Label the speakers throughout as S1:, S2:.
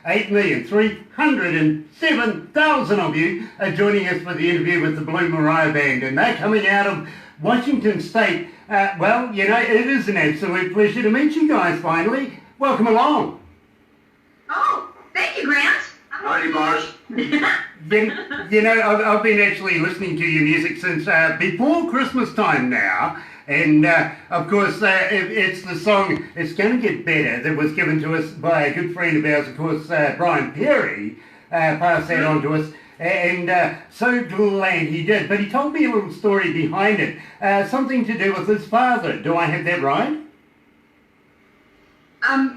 S1: 8,307,000 of you are joining us for the interview with the Blue Mariah Band, and they're coming out of Washington State. Well, you know, it is an absolute pleasure to meet you guys finally. Welcome along.
S2: Oh, thank you, Grant.
S3: Howdy, Mars.
S1: You know, I've been actually listening to your music since before Christmas time now. And, of course, it's the song It's Gonna Get Better that was given to us by a good friend of ours, of course, Brian Perry, passed that on to us. And so glad he did. But he told me a little story behind it, something to do with his father. Do I have that right?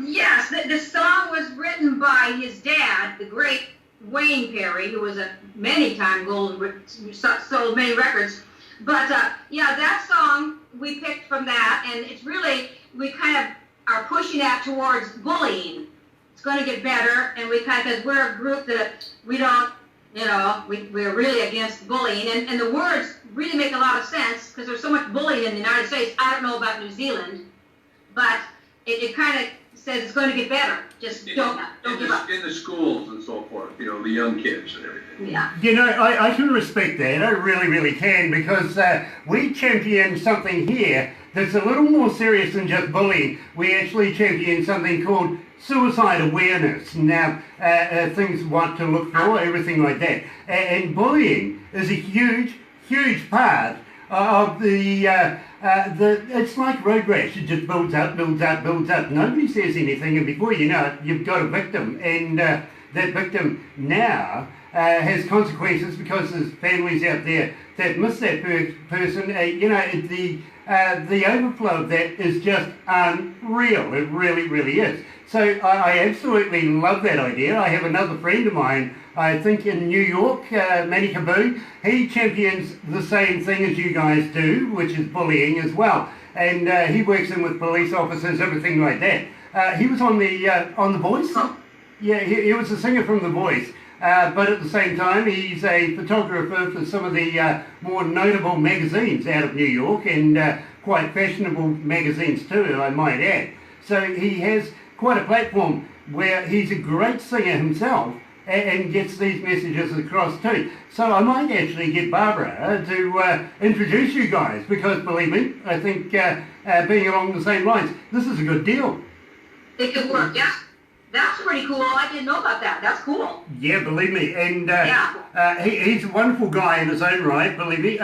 S2: Yes, the song was written by his dad, the great Wayne Perry, who was a many-time sold many records. But, yeah, that song, we picked from that, and it's really, we kind of are pushing that towards bullying. It's going to get better, and we kind of, because we're a group that we don't, you know, we're really against bullying, and the words really make a lot of sense, because there's so much bullying in the United States. I don't know about New Zealand, but it kind of says it's going to get better. Just don't give up.
S3: In the schools and so forth, you know, the young kids and everything.
S2: Yeah.
S1: You know, I can respect that. I really, really can, because we champion something here that's a little more serious than just bullying. We actually champion something called suicide awareness. Now, things what to look for, everything like that. And bullying is a huge, huge part of the it's like road rash. It just builds up, builds up, builds up. Nobody says anything, and before you know it, you've got a victim, and that victim now has consequences because there's families out there that miss that person. You know, the overflow of that is just unreal. It really, really is. So I absolutely love that idea. I have another friend of mine, I think in New York, Manny Kaboo. He champions the same thing as you guys do, which is bullying as well. And he works in with police officers, everything like that. He was on the Voice. Yeah, he was a singer from The Voice. But at the same time, he's a photographer for some of the more notable magazines out of New York, and quite fashionable magazines too, I might add. So he has quite a platform where he's a great singer himself and gets these messages across too. So I might actually get Barbara to introduce you guys, because believe me, I think being along the same lines, this is a good deal.
S2: It could work, yeah. That's pretty cool. I didn't know about that. That's cool.
S1: Yeah, believe me. And he's a wonderful guy in his own right, believe me.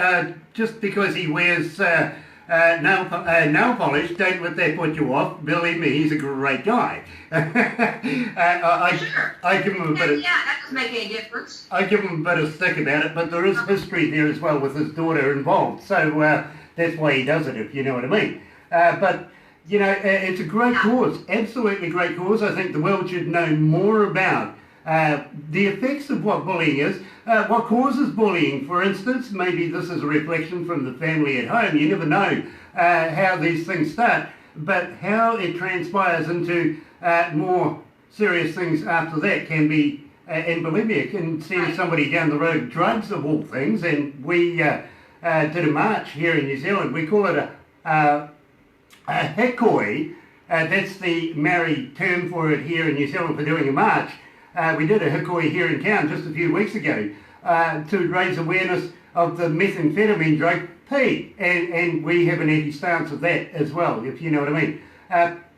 S1: Just because he wears nail polish, don't let that put you off. Believe me, he's a great guy.
S2: Sure.
S1: I give him a bit of...
S2: Yeah, that doesn't make any difference.
S1: I give him a bit of stick about it, but there is history there as well with his daughter involved. So that's why he does it, if you know what I mean. But... you know, it's a great cause, absolutely great cause. I think the world should know more about the effects of what bullying is, what causes bullying, for instance. Maybe this is a reflection from the family at home. You never know how these things start, but how it transpires into more serious things after that can be, and believe me, it can send somebody down the road, drugs of all things. And we did a march here in New Zealand. We call it a hikoi, that's the Maori term for it here in New Zealand for doing a march. We did a hikoi here in town just a few weeks ago to raise awareness of the methamphetamine drug P, and we have an anti-stance of that as well, if you know what I mean.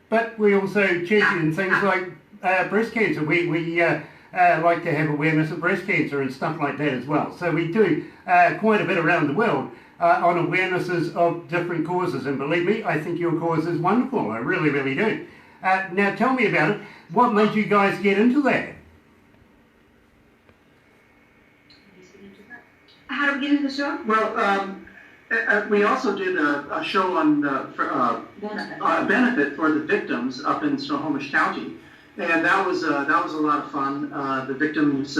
S1: But we also champion things like breast cancer. We like to have awareness of breast cancer and stuff like that as well. So we do quite a bit around the world on awarenesses of different causes, and believe me, I think your cause is wonderful. I really, really do. Now tell me about it. What made you guys get into that?
S2: How do we get into the show?
S4: Well, we also did a show on benefit for the victims up in Snohomish County, and that was a lot of fun. The victims'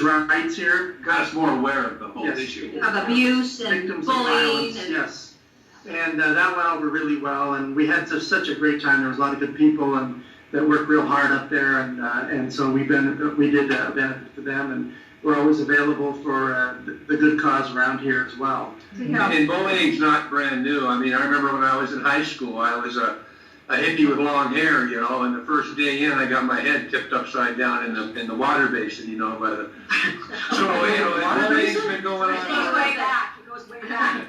S4: rights here
S3: Got us more aware of the whole issue.
S2: Of abuse and
S4: victims
S2: bullying.
S4: of violence, yes. And that went over really well, and we had such a great time. There was a lot of good people and that worked real hard up there, and so we did a benefit for them, and we're always available for the good cause around here as well.
S3: And bullying's not brand new. I mean, I remember when I was in high school, I was a hippie with long hair, you know, and the first day in, I got my head tipped upside down in the water basin, you know, by the, so, you know, everything's been going on.
S2: It goes way back. It goes way back.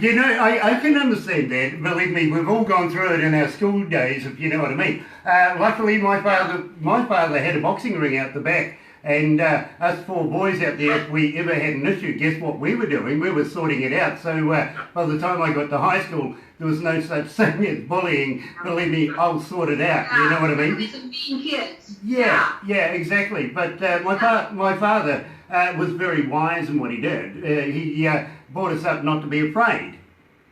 S1: You know, I can understand that. Believe me, we've all gone through it in our school days, if you know what I mean. Luckily, my father had a boxing ring out the back, and us four boys out there, if we ever had an issue, guess what we were doing? We were sorting it out. So by the time I got to high school, there was no such thing as bullying. Believe me, I'll sort it out. You know what I mean?
S2: These are mean kids.
S1: Yeah, exactly. But my father was very wise in what he did. He brought us up not to be afraid,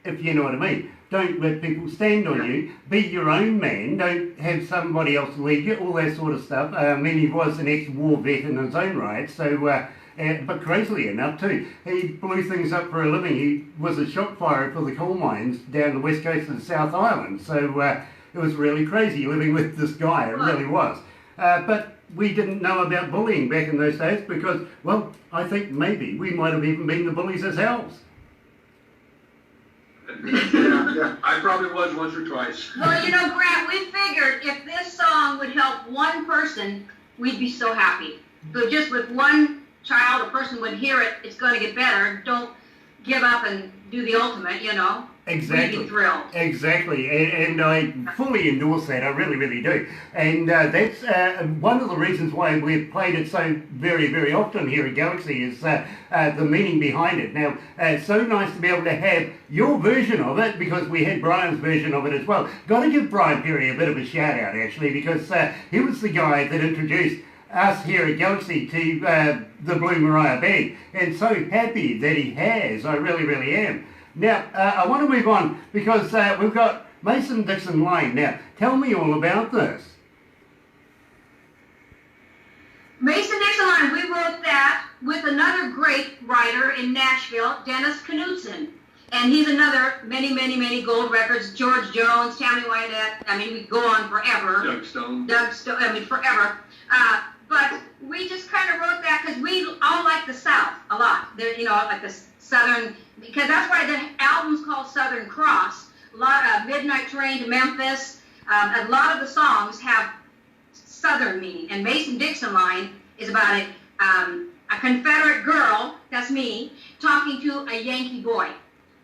S1: if you know what I mean. Don't let people stand on you. Be your own man. Don't have somebody else lead you, all that sort of stuff. I mean, he was an ex-war vet in his own right, so, but crazily enough too. He blew things up for a living. He was a shot firer for the coal mines down the west coast of the South Island. So it was really crazy living with this guy. It really was. But we didn't know about bullying back in those days because, well, I think maybe we might have even been the bullies ourselves.
S3: Yeah, I probably was once or twice.
S2: Well, you know, Grant, we figured if this song would help one person, we'd be so happy. So just with one child or person would hear it, it's going to get better. Don't give up and do the ultimate, you know.
S1: Exactly.
S2: We'd be thrilled.
S1: Exactly, and I fully endorse that. I really, really do. And that's one of the reasons why we've played it so very, very often here at Galaxy is the meaning behind it. Now, it's so nice to be able to have your version of it because we had Brian's version of it as well. Got to give Brian Perry a bit of a shout out actually because he was the guy that introduced us here at Galaxy to the Blue Mariah Band, and so happy that he has. I really, really am. Now, I want to move on because we've got Mason Dixon Lane. Now, tell me all about this.
S2: Mason Dixon Line, we wrote that with another great writer in Nashville, Dennis Knudsen. And he's another many, many, many gold records. George Jones, Tammy Wynette. I mean, we go on forever.
S3: Doug Stone.
S2: I mean, forever. But we just kind of wrote that because we all like the South a lot. You know, like the Southern, because that's why the album's called Southern Cross. A lot of Midnight Train to Memphis. A lot of the songs have Southern meaning. And Mason Dixon Line is about a Confederate girl, that's me, talking to a Yankee boy.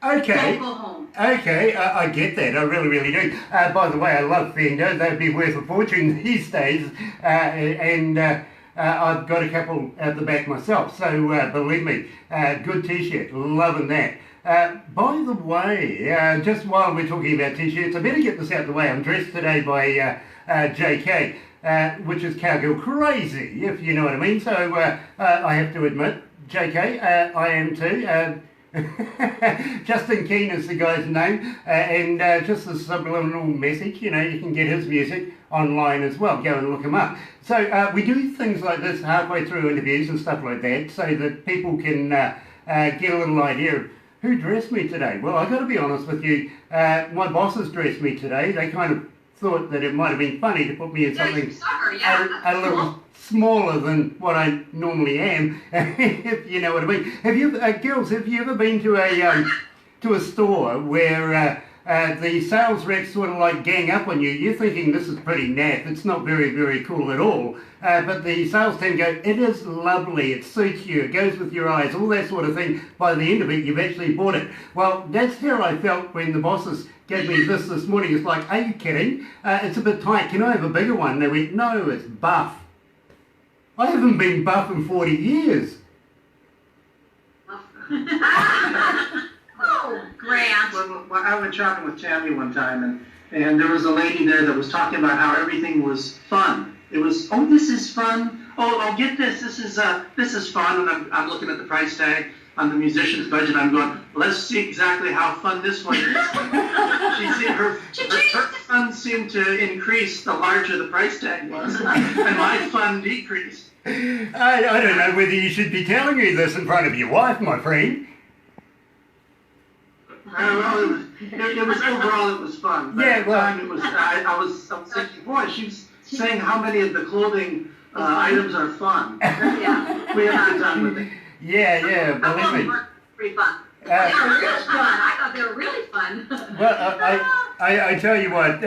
S1: Okay.
S2: Don't go home.
S1: Okay, I get that. I really, really do. By the way, I love Fender. They'd be worth a fortune these days. And I've got a couple at the back myself. So believe me, good T-shirt. Loving that. By the way, just while we're talking about T-shirts, I better get this out the way. I'm dressed today by JK, which is Cowgirl Crazy, if you know what I mean. So I have to admit, JK, I am too. Justin Keane is the guy's name, and just a subliminal message, you know, you can get his music online as well. Go and look him up. So we do things like this halfway through interviews and stuff like that so that people can get a little idea of who dressed me today. Well, I've got to be honest with you, my bosses dressed me today. They kind of thought that it might have been funny to put me in something a little smaller than what I normally am, if you know what I mean. Have you, girls, have you ever been to a store where the sales reps sort of like gang up on you? You're thinking this is pretty naff, it's not very, very cool at all. But the sales team go, it is lovely, it suits you, it goes with your eyes, all that sort of thing. By the end of it, you've actually bought it. Well, that's how I felt when the bosses gave me this morning. It's like, are you kidding? It's a bit tight, can I have a bigger one? They went, no, it's buff. I haven't been buff in 40 years.
S2: Oh, Grant.
S4: Well, I went shopping with Tammy one time, and there was a lady there that was talking about how everything was fun. It was, oh, this is fun. Oh, get this. This is fun. And I'm looking at the price tag on the musician's budget. I'm going, let's see exactly how fun this one is. Her fun seemed to increase the larger the price tag was, and my fun decreased.
S1: I don't know whether you should be telling me this in front of your wife, my friend.
S4: Well, it was overall, it was fun. But
S1: yeah,
S4: at the time, it was. I was thinking, boy, she's saying how many of the clothing items are fun.
S2: Yeah.
S4: We had a good time with it.
S1: Yeah, believe me.
S2: Pretty fun. They were really fun. I thought they were really fun.
S1: Well, I tell you what,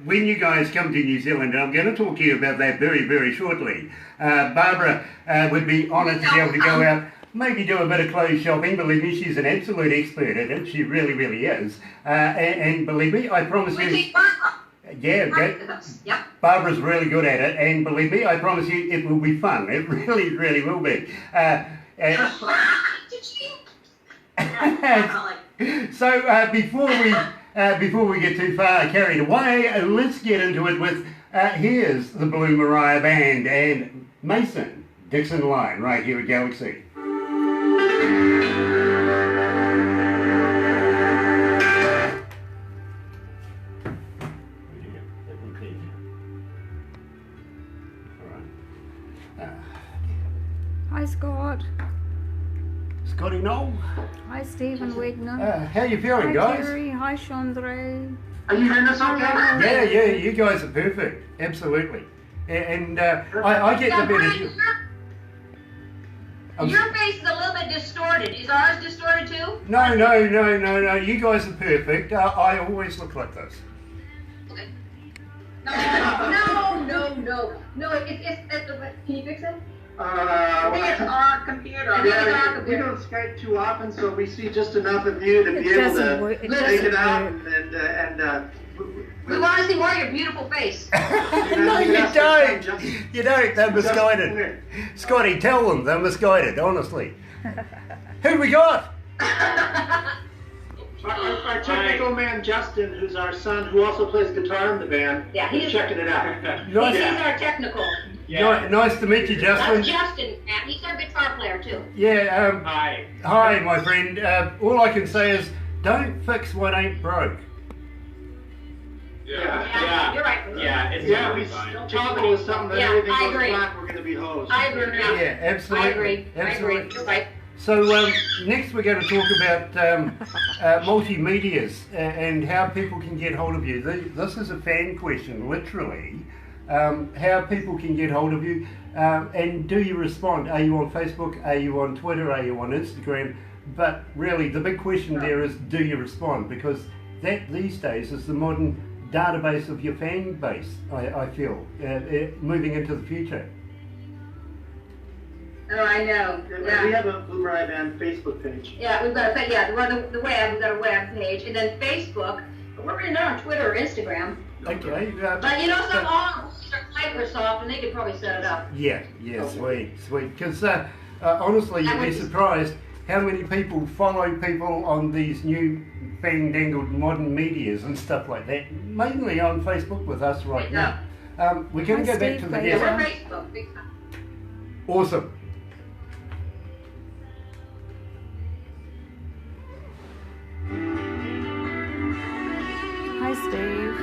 S1: when you guys come to New Zealand, and I'm going to talk to you about that very, very shortly, Barbara would be honoured to be able to go out, maybe do a bit of clothes shopping. Believe me, she's an absolute expert at it. She really, really is. And believe me, I promise you... Yeah,
S2: Yep.
S1: Barbara's really good at it, and believe me, I promise you, it will be fun. It really, really will be. So before we get too far carried away, let's get into it with here's the Blue Mariah Band and Mason Dixon Line right here at Galaxy.
S5: Hi Scott.
S1: Scotty Knoll.
S5: Hi Stephen Wigner.
S1: How you feeling,
S5: Hi
S1: guys?
S5: Jerry. Hi Chandra.
S4: Are you hearing us okay?
S1: Yeah, you guys are perfect. Absolutely. And I get the better.
S2: Your face is a little bit distorted. Is ours distorted too?
S1: No. You guys are perfect. I always look like this.
S2: Okay. No. Can you fix it?
S4: I
S2: think it's our computer.
S4: We don't Skype too often, so we see just enough of you to be able to take it out and
S2: we want to see more of your beautiful face.
S1: No, you don't. You don't. They're misguided. Scotty, tell them they're misguided, honestly. Who we got?
S4: Our technical man, Justin, who's our son, who also plays guitar in the band, is checking it out.
S2: He's our technical.
S1: Yeah. Nice to meet you, Justin.
S2: That's Justin, and he's our guitar player too.
S1: Yeah.
S3: Hi.
S1: Hi, my friend. All I can say is, don't fix what ain't broke.
S3: Yeah.
S2: You're right.
S3: It's
S4: we toggle with something that everything goes black, we're going to be hosed.
S2: I agree.
S1: Yeah, absolutely.
S2: I agree.
S1: Absolutely.
S2: You're right.
S1: So next we're going to talk about multimedias and how people can get hold of you. This is a fan question, literally. How people can get hold of you, and do you respond? Are you on Facebook? Are you on Twitter? Are you on Instagram? But really, the big question there is, do you respond? Because that these days is the modern database of your fan base. I feel moving into the future.
S2: Oh, I know.
S4: We have a Blue Mariah Band Facebook page.
S2: Yeah, we've got the web. We've got a web page, and then Facebook. But we're not on Twitter or Instagram.
S1: Okay.
S2: But you know, some all Microsoft, and they could probably set it up.
S1: Yeah, sweet. Because honestly, you'd be surprised how many people follow people on these new fandangled modern medias and stuff like that. Mainly on Facebook with us right now. We're going to go back to the
S2: We're Facebook, big time.
S1: Awesome.
S5: Hi Steve.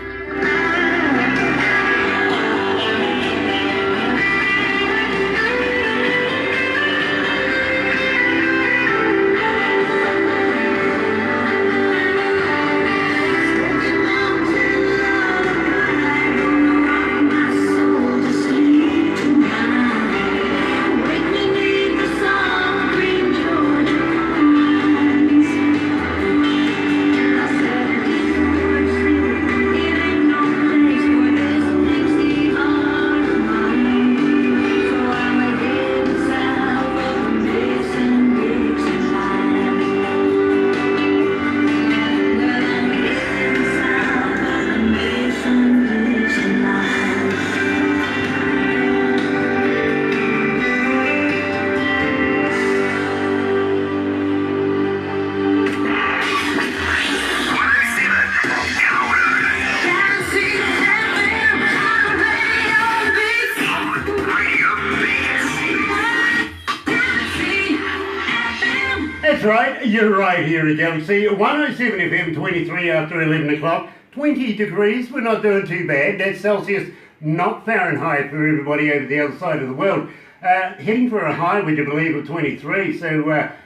S1: That's right, you're right here at Galaxy 107 FM, 23 after 11 o'clock, 20 degrees, we're not doing too bad, that's Celsius, not Fahrenheit for everybody over the other side of the world. Heading for a high, would you believe, of 23, so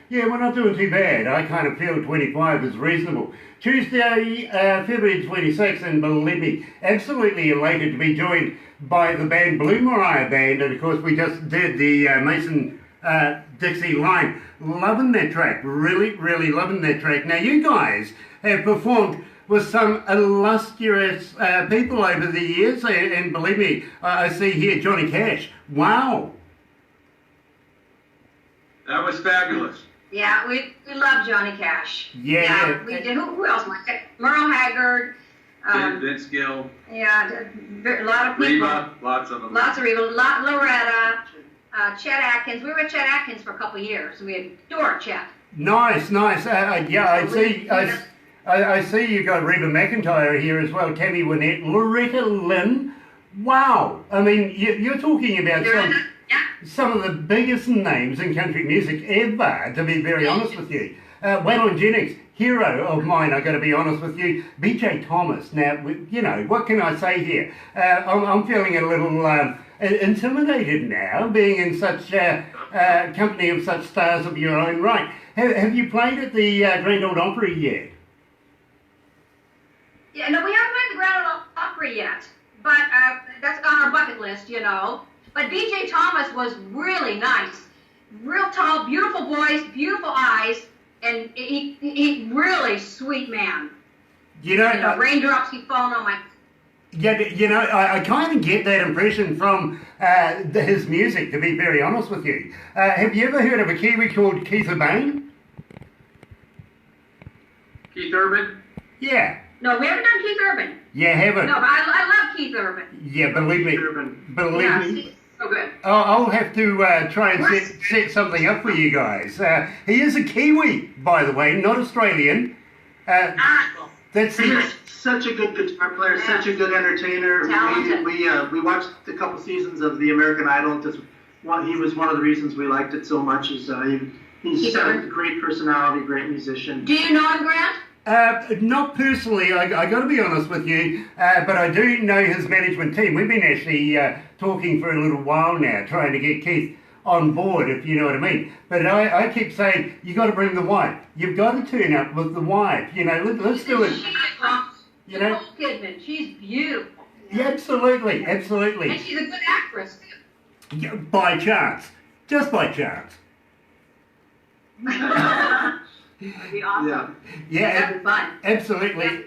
S1: yeah, we're not doing too bad. I kind of feel 25 is reasonable. Tuesday, February 26th, and believe me, absolutely elated to be joined by the band Blue Mariah Band, and of course we just did the Mason Dixie Line. Loving that track, really loving that track. Now you guys have performed with some illustrious people over the years, and believe me, I see here Johnny Cash. Wow.
S3: That was fabulous.
S2: Yeah, we love Johnny Cash.
S1: Yeah.
S2: We did. Who else? Merle Haggard.
S3: Vince Gill.
S2: Yeah, a lot of people.
S3: Reba, lots of them.
S2: Lots of Reba. Loretta. Chet Atkins. We were with Chet Atkins for a couple of years. We adored Chet.
S1: Nice. Yeah, I see you got Reba McEntire here as well. Tammy Wynette, Loretta Lynn. Wow. I mean, you're talking about some of the biggest names in country music ever, to be very honest with you. Waylon Jennings, hero of mine, I got to be honest with you. B.J. Thomas. Now, you know, what can I say here? I'm feeling a little intimidated now, being in such company of such stars of your own right. Have you played at the Grand Ole Opry yet?
S2: Yeah, no, we haven't played the Grand Ole Opry yet, but that's on our bucket list, you know. But B.J. Thomas was really nice. Real tall, beautiful voice, beautiful eyes, and he really sweet man.
S1: You know,
S2: raindrops keep falling on my...
S1: Yeah, you know, I kind of get that impression from his music, to be very honest with you. Have you ever heard of a Kiwi called Keith Urban?
S3: Keith Urban?
S1: Yeah.
S2: No, we haven't done Keith Urban.
S1: You haven't?
S2: No, but I love Keith Urban.
S1: Yeah, believe me. Believe me.
S2: He's so good.
S1: I'll have to try and set something up for you guys. He is a Kiwi, by the way, not Australian. That's
S4: He's such a good guitar player, such a good entertainer.
S2: Talented.
S4: We watched a couple seasons of the American Idol. He was one of the reasons we liked it so much. He's a great personality, great musician.
S2: Do you know him, Grant?
S1: Not personally, I got to be honest with you, but I do know his management team. We've been actually talking for a little while now, trying to get Keith on board, if you know what I mean. But I keep saying, you got to bring the wife. You've got to turn up with the wife. You know, let's do it. You know,
S2: Nicole Kidman, she's beautiful.
S1: Yeah, absolutely.
S2: And she's a good actress, too.
S1: Yeah, by chance, just by chance.
S2: That'd be awesome.
S1: Yeah,
S2: That'd be fun.
S1: absolutely.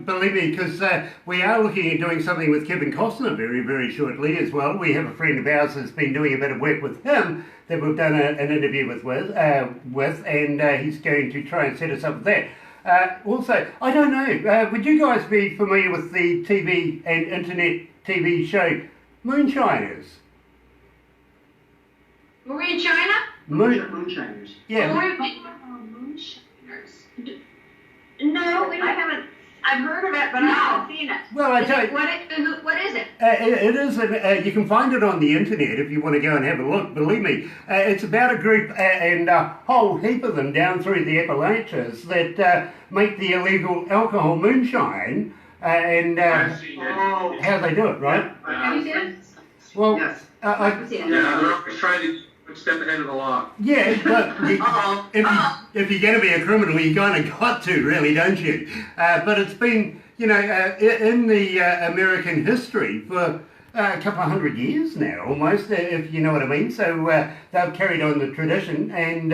S1: Believe me, because we are looking at doing something with Kevin Costner very, very shortly as well. We have a friend of ours that's been doing a bit of work with him that we've done an interview with, and he's going to try and set us up with that. Also, I don't know, would you guys be familiar with the TV and internet TV show Moonshiners?
S2: Were we in China?
S4: Moonshiners.
S1: Yeah.
S2: Moonshiners. No, I haven't. I've heard of it, but I haven't seen it.
S1: Well, I tell you,
S2: what is it?
S1: it is. You can find it on the internet if you want to go and have a look. Believe me, it's about a group and a whole heap of them down through the Appalachians that make the illegal alcohol moonshine and how they do it, right?
S2: Have you seen it?
S1: Well,
S4: Yes.
S3: They're always trying to step ahead of the law.
S1: Yeah, but if you're going to be a criminal, you kind of got to, really, don't you? But it's been, you know, in the American history for a couple of 100 years now, almost, if you know what I mean. So they've carried on the tradition. And,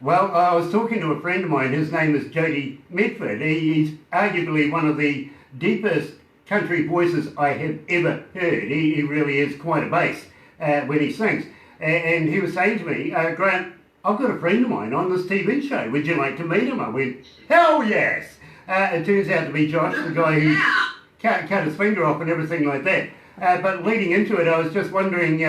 S1: well, I was talking to a friend of mine. His name is Jody Medford. He's arguably one of the deepest country voices I have ever heard. He really is quite a bass when he sings. And he was saying to me, Grant, I've got a friend of mine on this TV show. Would you like to meet him? I went, hell yes! It turns out to be Josh, the guy who cut his finger off and everything like that. But leading into it, I was just wondering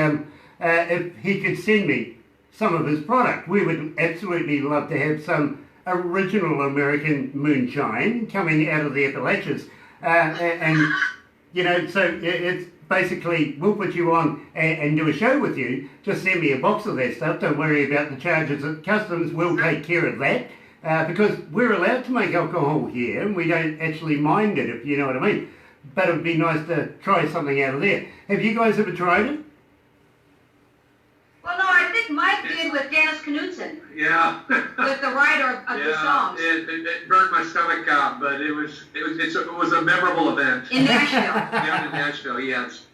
S1: if he could send me some of his product. We would absolutely love to have some original American moonshine coming out of the Appalachians. And you know, so it's basically, we'll put you on and do a show with you. Just send me a box of that stuff. Don't worry about the charges. Customs will take care of that because we're allowed to make alcohol here and we don't actually mind it, if you know what I mean. But it would be nice to try something out of there. Have you guys ever tried it?
S2: Well, no, I think Mike did with Dennis Knudsen.
S3: Yeah.
S2: With the writer of the songs.
S3: It burned my stomach out, but it was a memorable event.
S2: In Nashville.
S3: Yeah, in Nashville, yes.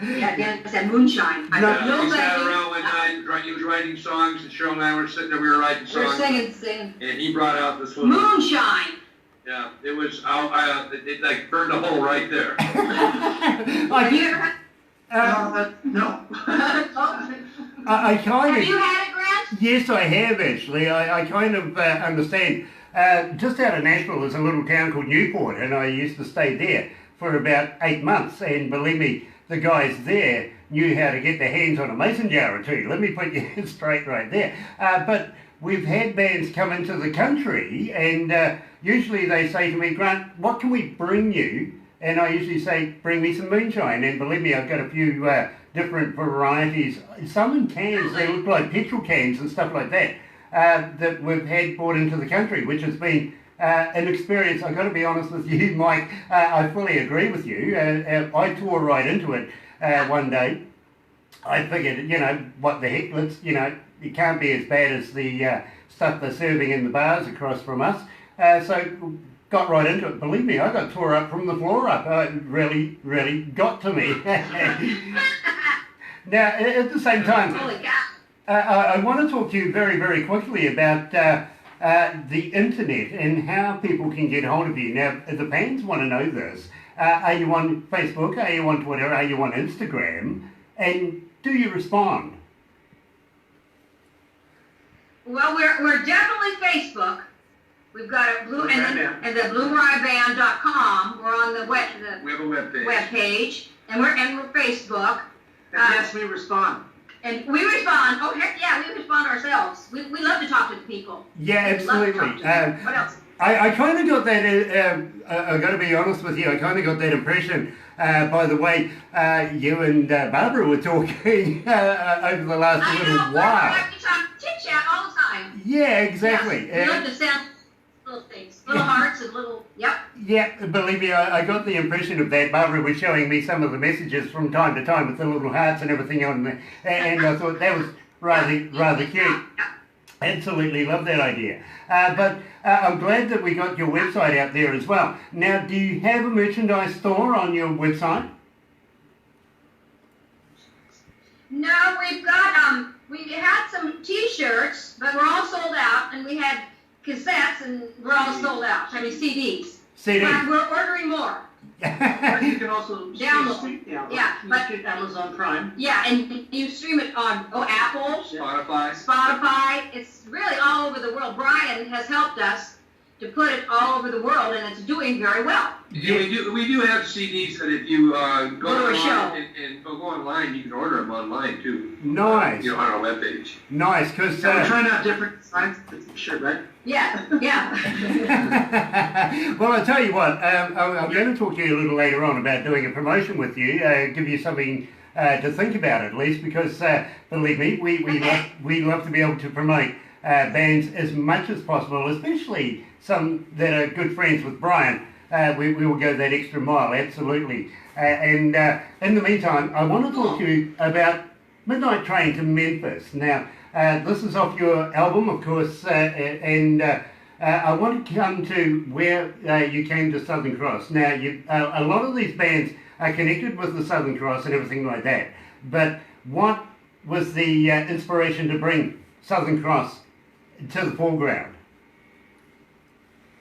S2: Yeah, Dennis said moonshine.
S3: We sat around one night, he was writing songs, and Cheryl and I were sitting there, we were writing songs.
S2: We were singing.
S3: And he brought out this little...
S2: Moonshine!
S3: Yeah, it was, it like burned a hole right there.
S2: Have you ever had?
S4: No.
S1: I kind
S2: Have
S1: of...
S2: you had it, Grant?
S1: Yes, I have actually. I kind of understand. Just out of Nashville there's a little town called Newport, and I used to stay there for about 8 months, and believe me, the guys there knew how to get their hands on a mason jar or two. Let me put you straight right there. But we've had bands come into the country, and usually they say to me, Grant, what can we bring you? And I usually say, bring me some moonshine. And believe me, I've got a few different varieties. Some in cans, they look like petrol cans and stuff like that, that we've had brought into the country, which has been an experience. I've got to be honest with you, Mike, I fully agree with you. I tore right into it one day. I figured, you know, what the heck, it can't be as bad as the stuff they're serving in the bars across from us. So got right into it. Believe me, I got tore up from the floor up. It really, really got to me. Now, at the same time,
S2: Holy cow.
S1: I want to talk to you very, very quickly about the internet and how people can get hold of you. Now, the fans want to know this. Are you on Facebook? Are you on Twitter? Are you on Instagram? And do you respond?
S2: Well, we're definitely Facebook. We've got a blue and the BlueMariahBand.com. We're on the
S3: We have a web page.
S2: and we're Facebook.
S4: And yes, we respond.
S2: And we respond. Oh heck yeah, we respond ourselves. We love to talk to the people.
S1: Yeah,
S2: We love to
S1: absolutely.
S2: talk to them. What else?
S1: I kind of got that, I've got to be honest with you, I kind of got that impression by the way you and Barbara were talking over the last
S2: I
S1: little
S2: know.
S1: while.
S2: We talk chit chat all the time.
S1: Yeah, exactly.
S2: Yes, we love to sound little things, little hearts and little. Yep.
S1: Yeah, believe me, I got the impression of that. Barbara was showing me some of the messages from time to time with the little hearts and everything on there, and I thought that was rather cute.
S2: Yep.
S1: Absolutely love that idea. But I'm glad that we got your website out there as well. Now, do you have a merchandise store on your website?
S2: No, we've got we had some T-shirts, but we're all sold out, and we had cassettes, and we're all sold out. I mean CDs.
S1: CD.
S2: But we're ordering more.
S4: But you can also
S2: Download. Yeah,
S4: you
S2: but-
S4: get Amazon Prime.
S2: Yeah, and you stream it on Apple, Spotify. It's really all over the world. Brian has helped us to put it all over the world, and it's doing very well.
S3: Yeah, we do have CDs that if you
S2: Go
S3: go
S2: to a show.
S3: online and go online, you can order them online too.
S1: Nice.
S3: You know, on our webpage.
S1: Nice, because...
S4: So we're trying out different designs for the t-shirt, right?
S2: Yeah, yeah.
S1: well, I'll tell you what, I'm going to talk to you a little later on about doing a promotion with you, give you something to think about at least, because believe me, we love to be able to promote bands as much as possible, especially some that are good friends with Brian. We will go that extra mile, absolutely. And in the meantime, I want to talk to you about Midnight Train to Memphis. Now, this is off your album, of course, and I want to come to where you came to Southern Cross. Now, a lot of these bands are connected with the Southern Cross and everything like that, but what was the inspiration to bring Southern Cross to the foreground?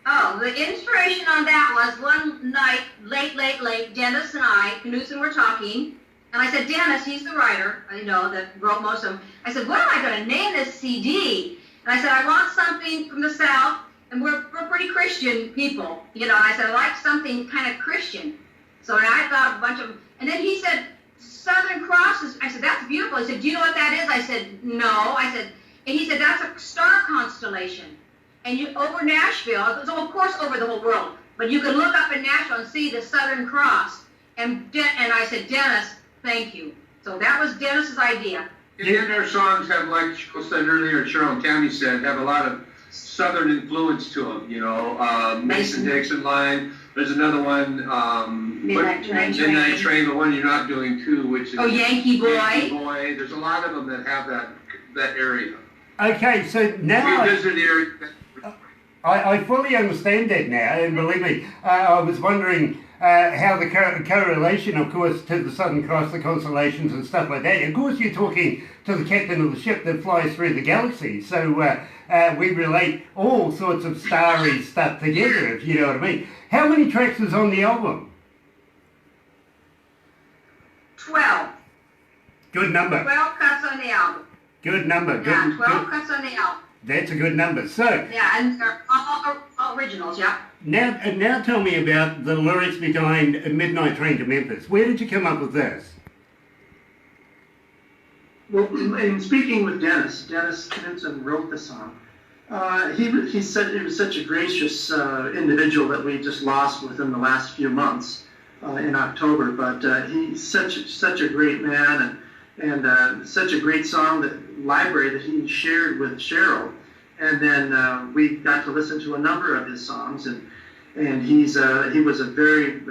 S2: Oh, the inspiration on that was one night, late, Dennis and I, Knutson, were talking, and I said, Dennis, he's the writer, I know, that wrote most of them. I said, what am I going to name this CD? And I said, I want something from the South, and we're pretty Christian people, you know. And I said, I like something kind of Christian. So I thought of a bunch of them. And then he said, Southern Cross is, I said, that's beautiful. He said, do you know what that is? I said, no. I said, and he said, that's a star constellation. And you over Nashville, so of course over the whole world, but you can look up in Nashville and see the Southern Cross. And I said, Dennis, thank you. So that was Dennis's idea.
S3: And our songs have, like Cheryl said earlier, Cheryl and Tammy said, have a lot of Southern influence to them. You know, Mason-Dixon line. There's another one,
S2: Midnight Train.
S3: The one you're not doing too, which is
S2: Yankee Boy.
S3: Yankee Boy. There's a lot of them that have that area.
S1: Okay, so now...
S3: We visited the area.
S1: I fully understand that now, and believe me, I was wondering how the correlation, of course, to the Southern Cross, the constellations and stuff like that. Of course, you're talking to the captain of the ship that flies through the galaxy. So we relate all sorts of starry stuff together, if you know what I mean. How many tracks is on the album?
S2: 12.
S1: Good number.
S2: 12 cuts on the album.
S1: Good number.
S2: Yeah,
S1: Good,
S2: 12
S1: good.
S2: cuts on the album.
S1: That's a good number. So
S2: Yeah, and they're all originals, yeah.
S1: now tell me about the lyrics behind Midnight Train to Memphis. Where did you come up with this?
S4: Well, in speaking with Dennis Knudsen wrote the song. He said he was such a gracious individual that we just lost within the last few months in October. But he's such a great man and such a great song library that he shared with Cheryl. And then we got to listen to a number of his songs, and he was a very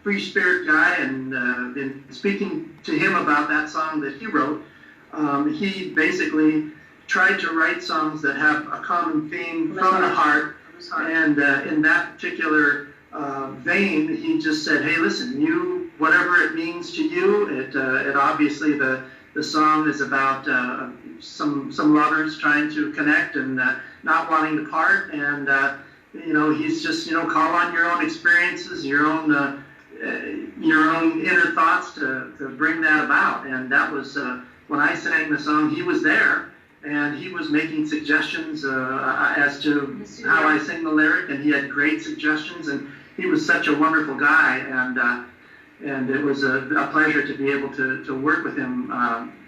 S4: free spirit guy. And in speaking to him about that song that he wrote, he basically tried to write songs that have a common theme from the heart. And in that particular vein, he just said, "Hey, listen, whatever it means to you, it obviously the song is about some lovers trying to connect and not wanting to part, and he's just call on your own experiences, your own inner thoughts to bring that about." And that was when I sang the song. He was there, and he was making suggestions as to how I sing the lyric, and he had great suggestions, and he was such a wonderful guy, and it was a pleasure to be able to work with him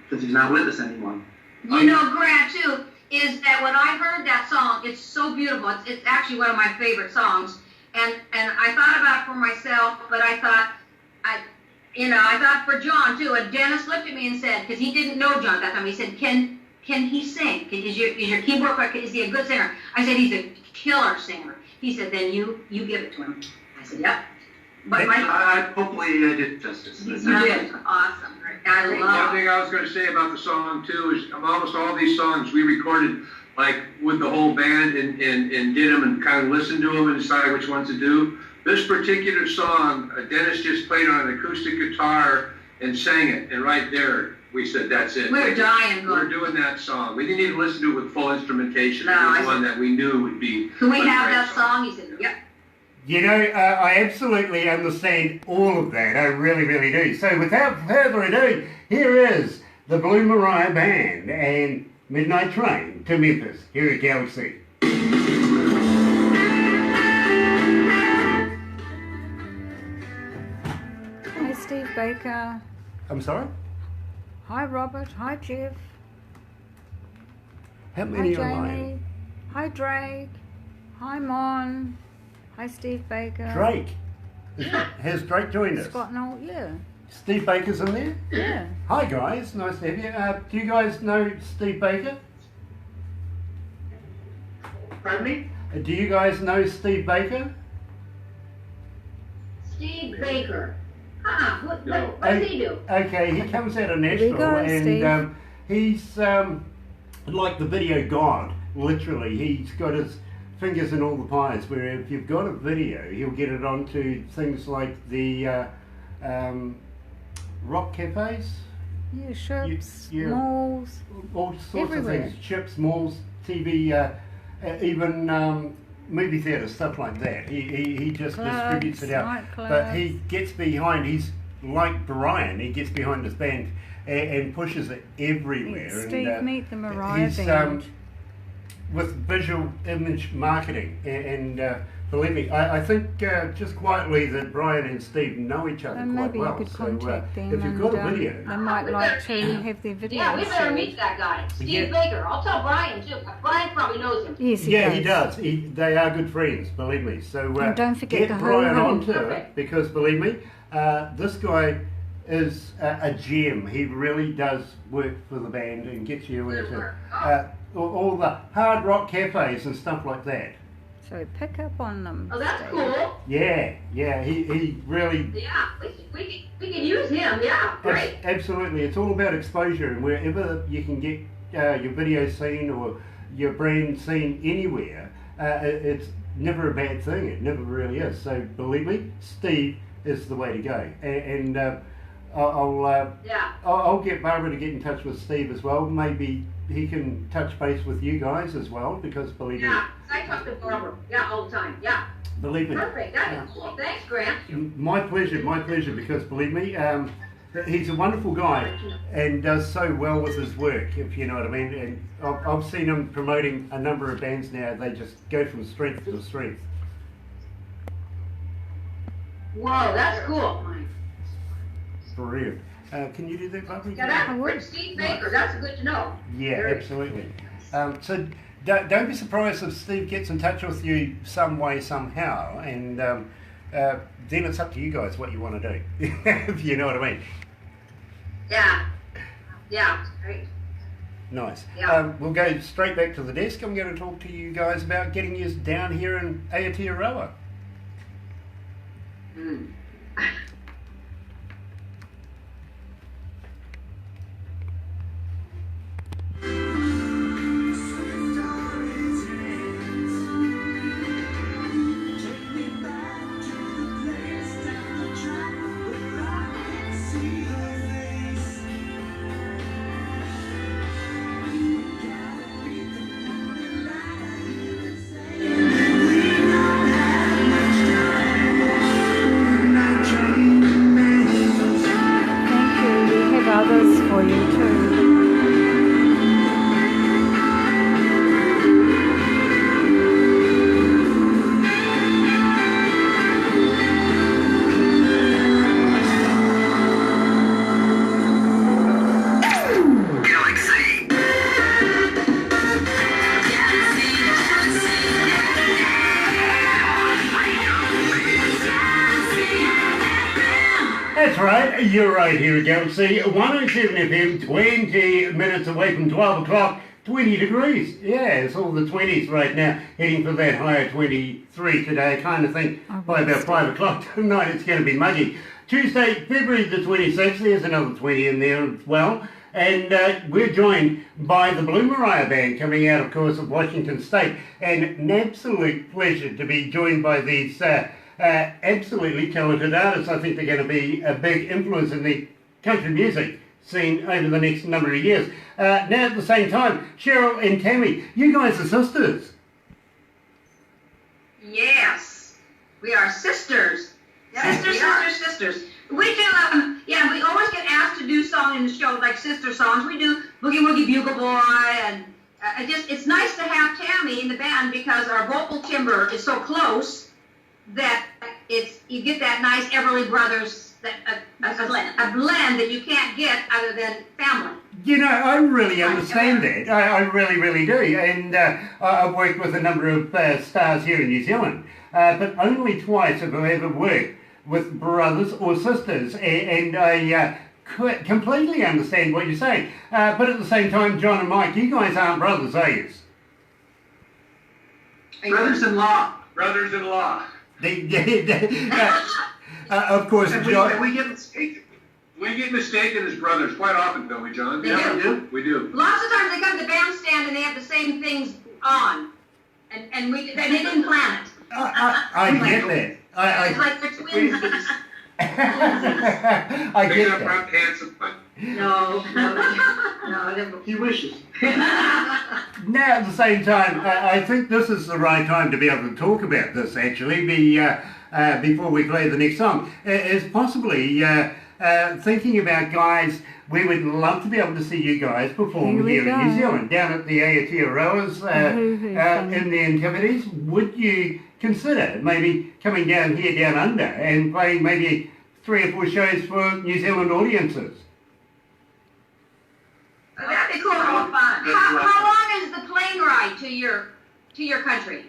S4: because he's not with us anymore.
S2: You know, Grant, too, is that when I heard that song, it's so beautiful. It's actually one of my favorite songs. And I thought about it for myself, but I thought for John, too. And Dennis looked at me and said, because he didn't know John at that time, he said, can he sing? Is your keyboard player, is he a good singer? I said, he's a killer singer. He said, then you give it to him. I said, yep. But
S4: Hopefully I did justice.
S2: you did. Awesome. I
S3: One
S2: love
S3: thing I was going to say about the song too is almost all these songs we recorded like with the whole band and did them and kind of listened to them and decided which ones to do. This particular song, Dennis just played on an acoustic guitar and sang it, and right there we said that's it.
S2: We were dying.
S3: We're doing that song. We didn't even listen to it with full instrumentation.
S2: No,
S3: it was one that we knew would be.
S2: Can we have that song? He said, yep.
S1: You know, I absolutely understand all of that. I really, really do. So without further ado, here is the Blue Mariah Band and Midnight Train to Memphis here at Galaxy.
S5: Hi, Steve Baker.
S1: I'm sorry?
S5: Hi, Robert. Hi, Jeff.
S1: How
S5: Hi,
S1: many are
S5: Jamie.
S1: lying?
S5: Hi, Drake. Hi, Mon. Hi, Steve Baker.
S1: Drake. Has Drake joined us?
S5: Scott Noel, yeah.
S1: Steve Baker's in there?
S5: Yeah.
S1: Hi guys, nice to have you. Do you guys know Steve Baker?
S4: Pardon me?
S1: Do you guys know Steve Baker?
S2: Steve Baker. What does he do?
S1: Okay, he comes out of
S5: we
S1: Nashville
S5: go,
S1: and he's like the video god, literally. He's got his fingers in all the pies, where if you've got a video, he'll get it onto things like the rock cafes.
S5: Yeah, shops,
S1: yeah.
S5: malls.
S1: All sorts
S5: Everywhere.
S1: of things, ships, malls, TV, even movie theatres, stuff like that. He just
S5: Clubs,
S1: distributes it out.
S5: nightclubs.
S1: But he gets behind, he's like Brian, he gets behind his band and pushes it everywhere.
S5: Steve,
S1: and,
S5: meet the Mariah
S1: he's,
S5: Band.
S1: with visual image marketing, and believe me, I think just quietly that Brian and Steve know each other
S5: And
S1: quite
S5: maybe
S1: well.
S5: you could
S1: So
S5: contact them
S1: if you've
S5: and
S1: got a video,
S5: they might like to have their video.
S2: Yeah, we better
S5: shared.
S2: meet that guy, Steve
S1: Yeah.
S2: Baker. I'll tell Brian too. Brian probably knows him.
S5: Yes,
S1: yeah, he does. They are good friends, believe me. So
S5: And don't forget
S1: get
S5: to
S1: Brian
S5: hurry.
S1: onto it,
S2: Perfect.
S1: because believe me, this guy is a gem. He really does work for the band and gets you
S2: Good
S1: into
S2: work.
S1: all the hard rock cafes and stuff like that.
S5: So pick up on them.
S2: Oh, that's
S5: Steve.
S2: cool.
S1: Yeah, he really.
S2: Yeah, we can use him. Yeah, great.
S1: Absolutely, it's all about exposure, and wherever you can get your video seen or your brand seen anywhere, it's never a bad thing. It never really is. So believe me, Steve is the way to go. And
S2: Yeah.
S1: I'll get Barbara to get in touch with Steve as well. Maybe he can touch base with you guys as well, because believe me.
S2: Yeah, I talk to Barbara. Yeah, all the time. Yeah.
S1: Believe me.
S2: Perfect. That is cool. Thanks, Grant.
S1: My pleasure, because believe me, he's a wonderful guy and does so well with his work, if you know what I mean. And I've seen him promoting a number of bands now. They just go from strength to strength.
S2: Whoa, that's cool.
S1: For real. Can you do that, Barbara?
S2: Yeah, that's Rick Steve Baker. That's good to know.
S1: Yeah, absolutely. So don't be surprised if Steve gets in touch with you some way, somehow, and then it's up to you guys what you want to do, if you know what I mean.
S2: Yeah. Yeah, great.
S1: Nice.
S2: Yeah.
S1: We'll go straight back to the desk. I'm going to talk to you guys about getting you down here in Aotearoa.
S5: Others for you too.
S1: That's right, you're right here at Galaxy 107 FM, 20 minutes away from 12 o'clock, 20 degrees. Yeah, it's all the 20s right now, heading for that higher 23 today. I kind of think by about 5 o'clock tonight it's going to be muggy. Tuesday, February the 26th, there's another 20 in there as well. And we're joined by the Blue Mariah Band, coming out, of course, of Washington State. And an absolute pleasure to be joined by these absolutely talented artists. I think they're going to be a big influence in the country music scene over the next number of years. Now, at the same time, Cheryl and Tammy, you guys are sisters.
S2: Yes, we are sisters. Sisters. We do, we always get asked to do songs in the show, like sister songs. We do Boogie Woogie Bugle Boy, and it's nice to have Tammy in the band because our vocal timbre is so close that you get that nice Everly Brothers, a blend that you can't get other than family.
S1: You know, I really understand that. I really, really do. And I've worked with a number of stars here in New Zealand, but only twice have I ever worked with brothers or sisters. And I completely understand what you're saying. But at the same time, John and Mike, you guys aren't brothers, are you?
S4: Brothers-in-law.
S3: Brothers-in-law.
S1: Of course, John.
S3: We get mistaken as brothers quite often, don't we, John?
S2: Yeah,
S3: we do. We do.
S2: Lots of times they come to the bandstand and they have the same things on, and they didn't plan it.
S1: I get that.
S2: It's like they're twins.
S1: I get that.
S3: Front handsome.
S2: No.
S4: He wishes.
S1: Now, at the same time, I think this is the right time to be able to talk about this, actually, before we play the next song. Is possibly thinking about guys, we would love to be able to see you guys perform here in New Zealand, down at the Aotearoa's in the Antipodes. Would you consider maybe coming down here, down under, and playing maybe 3 or 4 shows for New Zealand audiences?
S2: That'd be cool. How long is the plane ride to your country?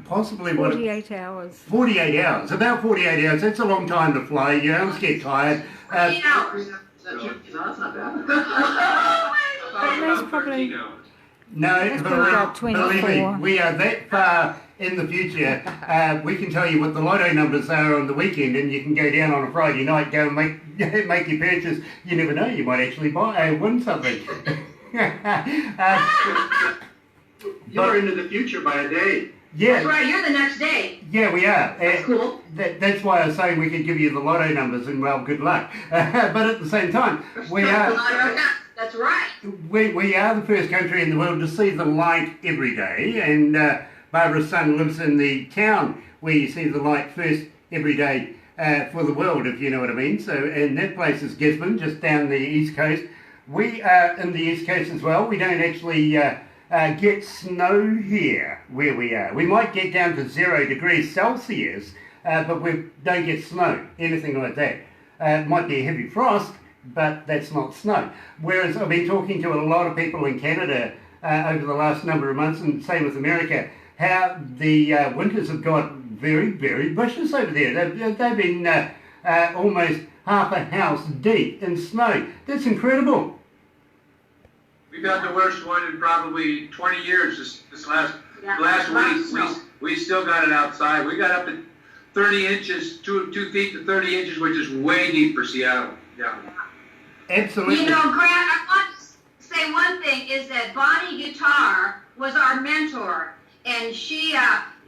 S1: Possibly
S5: 48 hours.
S1: 48 hours. About 48 hours. That's a long time to fly. You always get tired.
S2: 48 hours.
S4: No, that's not bad.
S5: That's probably...
S1: No,
S5: about 24.
S1: believe me, we are that far in the future. We can tell you what the lotto numbers are on the weekend, and you can go down on a Friday night, go and make your purchase. You never know, you might actually win something.
S4: You're into the future by a day.
S1: Yeah.
S2: That's right, you're the next day.
S1: Yeah, we are.
S2: That's cool.
S1: That's why I was saying we could give you the lotto numbers and, well, good luck. But at the same time, we are...
S2: That's right.
S1: We are the first country in the world to see the light every day, and Barbara's son lives in the town where you see the light first every day for the world, if you know what I mean. So, and that place is Gisborne, just down the east coast. We are in the east coast as well. We don't actually get snow here where we are. We might get down to 0 degrees Celsius, but we don't get snow, anything like that. It might be a heavy frost, but that's not snow. Whereas I've been talking to a lot of people in Canada over the last number of months, and same with America, how the winters have got very, very vicious over there. They've been almost half a house deep in snow. That's incredible.
S3: We've had the worst one in probably 20 years this last week. We still got it outside. We got up to 30 inches, 2 feet to 30 inches, which is way deep for Seattle. Yeah.
S1: Absolutely.
S2: You know, Grant, I want to say one thing, is that Bonnie Guitar was our mentor, and she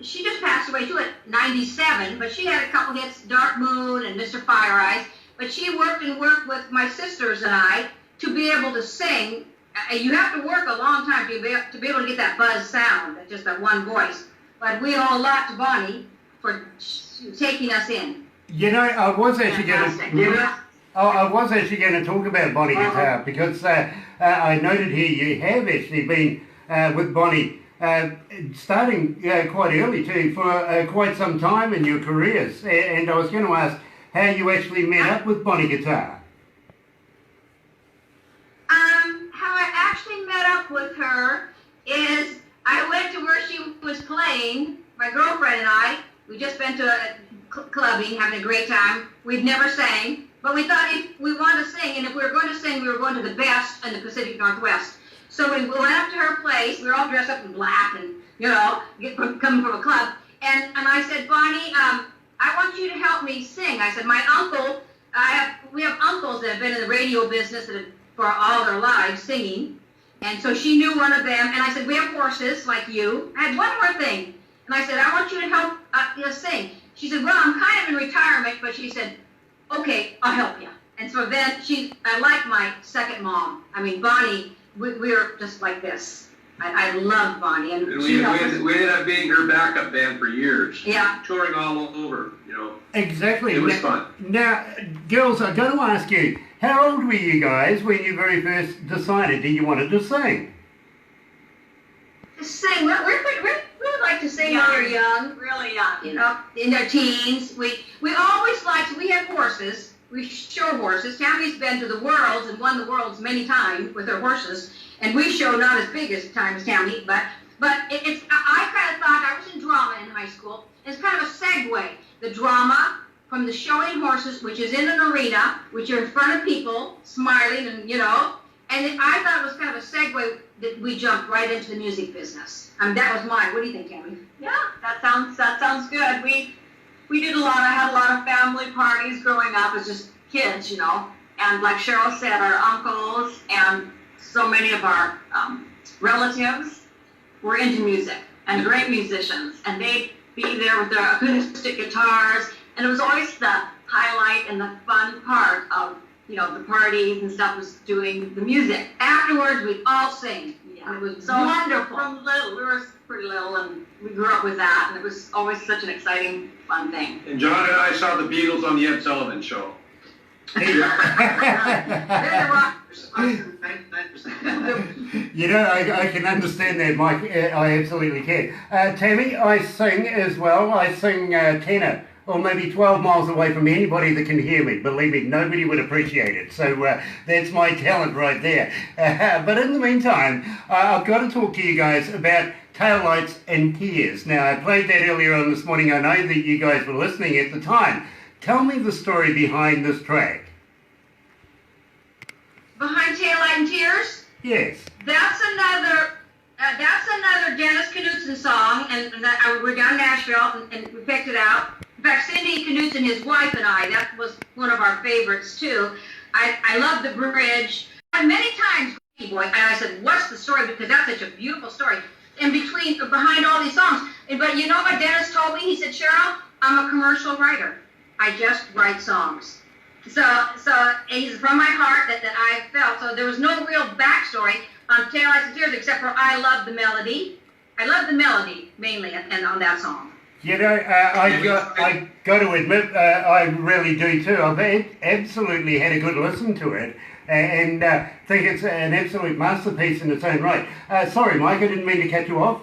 S2: just passed away too at 97, but she had a couple hits, Dark Moon and Mr. Fire Eyes, but she worked with my sisters and I to be able to sing. You have to work a long time to be able to get that buzz sound, just that one voice. But we owe a lot to Bonnie for taking us in.
S1: You know, I was actually going to talk about Bonnie Guitar, because I noted here you have actually been with Bonnie starting quite early too, for quite some time in your careers. And I was going to ask how you actually met up with Bonnie Guitar.
S2: How I actually met up with her is I went to where she was playing, my girlfriend and I. We just been to a clubbing, having a great time. We'd never sang, but we thought if we wanted to sing, and if we were going to sing, we were going to the best in the Pacific Northwest. So we went up to her place. We were all dressed up in black and, you know, coming from a club. And I said, Bonnie, I want you to help me sing. I said, my uncle, we have uncles that have been in the radio business for all their lives singing. And so she knew one of them. And I said, we have horses like you. I had one more thing. And I said, I want you to help us sing. She said, well, I'm kind of in retirement, but she said, okay, I'll help you. And so then I like my second mom. I mean, Bonnie, we're just like this. I love Bonnie. And
S3: we ended up being her backup band for years.
S2: Yeah.
S3: Touring all over, you know.
S1: Exactly.
S3: It was fun.
S1: Now, girls, I've got to ask you, how old were you guys when you very first decided that you wanted to sing?
S2: To sing, we like to sing when we're young.
S6: Really young.
S2: You know, in our teens. We always liked, we had horses. We show horses. Tammy's been to the Worlds and won the Worlds many times with her horses. And we show not as big as time as Tammy, but I kind of thought, I was in drama in high school. It's kind of a segue. The drama from the showing horses, which is in an arena, which are in front of people, smiling and, you know. And I thought it was kind of a segue that we jumped right into the music business. I mean, that was mine. What do you think, Tammy?
S6: Yeah, that sounds good. We did I had a lot of family parties growing up as just kids, you know. And like Cheryl said, our uncles and so many of our relatives were into music and great musicians. And they'd be there with their acoustic guitars. And it was always the highlight and the fun part of, you know, the parties and stuff, was doing the music.
S2: Afterwards, we'd all sing.
S6: Yeah.
S2: It was
S6: so
S2: wonderful.
S6: From little, we were pretty little, and we grew up with that, and it was always such an exciting, fun thing.
S3: And John and I saw the Beatles on the Ed Sullivan Show.
S1: You know, I can understand that, Mike. I absolutely can. Tammy, I sing as well. I sing tenor, or maybe 12 miles away from anybody that can hear me. Believe me, nobody would appreciate it. So that's my talent right there. But in the meantime, I've got to talk to you guys about Taillights and Tears. Now, I played that earlier on this morning. I know that you guys were listening at the time. Tell me the story behind this track.
S2: Behind Taillight and Tears?
S1: Yes.
S2: That's another Dennis Knudsen song, and we're down in Nashville, and we picked it out. In fact, Cindy Knudsen, his wife, and I, that was one of our favorites too. I love the bridge. And many times, boy, and I said, what's the story? Because that's such a beautiful story. in between, behind all these songs. But you know what Dennis told me? He said, Cheryl, I'm a commercial writer. I just write songs. So it's from my heart that I felt. So there was no real backstory on Tail Lights and Tears except for I love the melody. I love the melody mainly and on that song.
S1: You know, I got to admit, I really do too. I've absolutely had a good listen to it and think it's an absolute masterpiece in its own right. Sorry, Mike, I didn't mean to cut you off.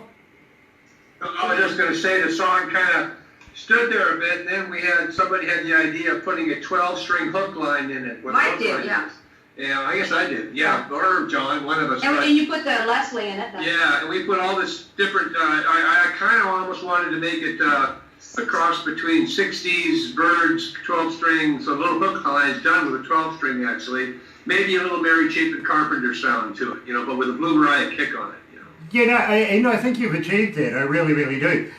S3: I was just going to say the song kind of stood there a bit, and then somebody had the idea of putting a 12-string hook line in it.
S2: Mike did, yeah.
S3: Yeah, I guess I did. Yeah, or John, one of us.
S2: And you put the Leslie in it.
S3: Yeah, and we put all this different. I kind of almost wanted to make it a cross between 60s Birds 12-string, so little hook lines done with a 12-string actually. Maybe a little Mary Chapin Carpenter sound to it, but with a Blue Mariah kick on it.
S1: I think you've achieved that. I really, really do.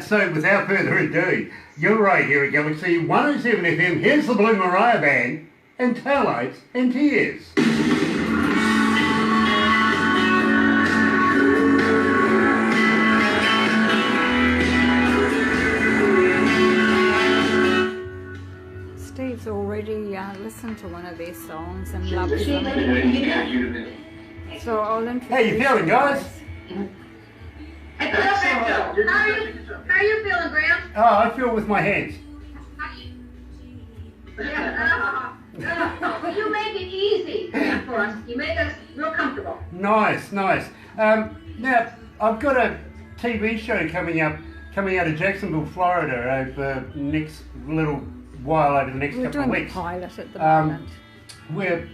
S1: So without further ado, you're right here at Galaxy 107 FM. Here's the Blue Mariah Band and Tail Lights and Tears.
S5: Steve's already listened to one of their songs and loves them. So I'll introduce.
S1: How you feeling, guys?
S2: How are you feeling, Graham?
S1: Oh, I feel with my hands.
S2: Well, you make it easy for us. You make us real comfortable.
S1: Nice. Now, I've got a TV show coming out of Jacksonville, Florida over the next little while, over the next couple of weeks.
S5: We're doing the pilot at the moment.
S1: We're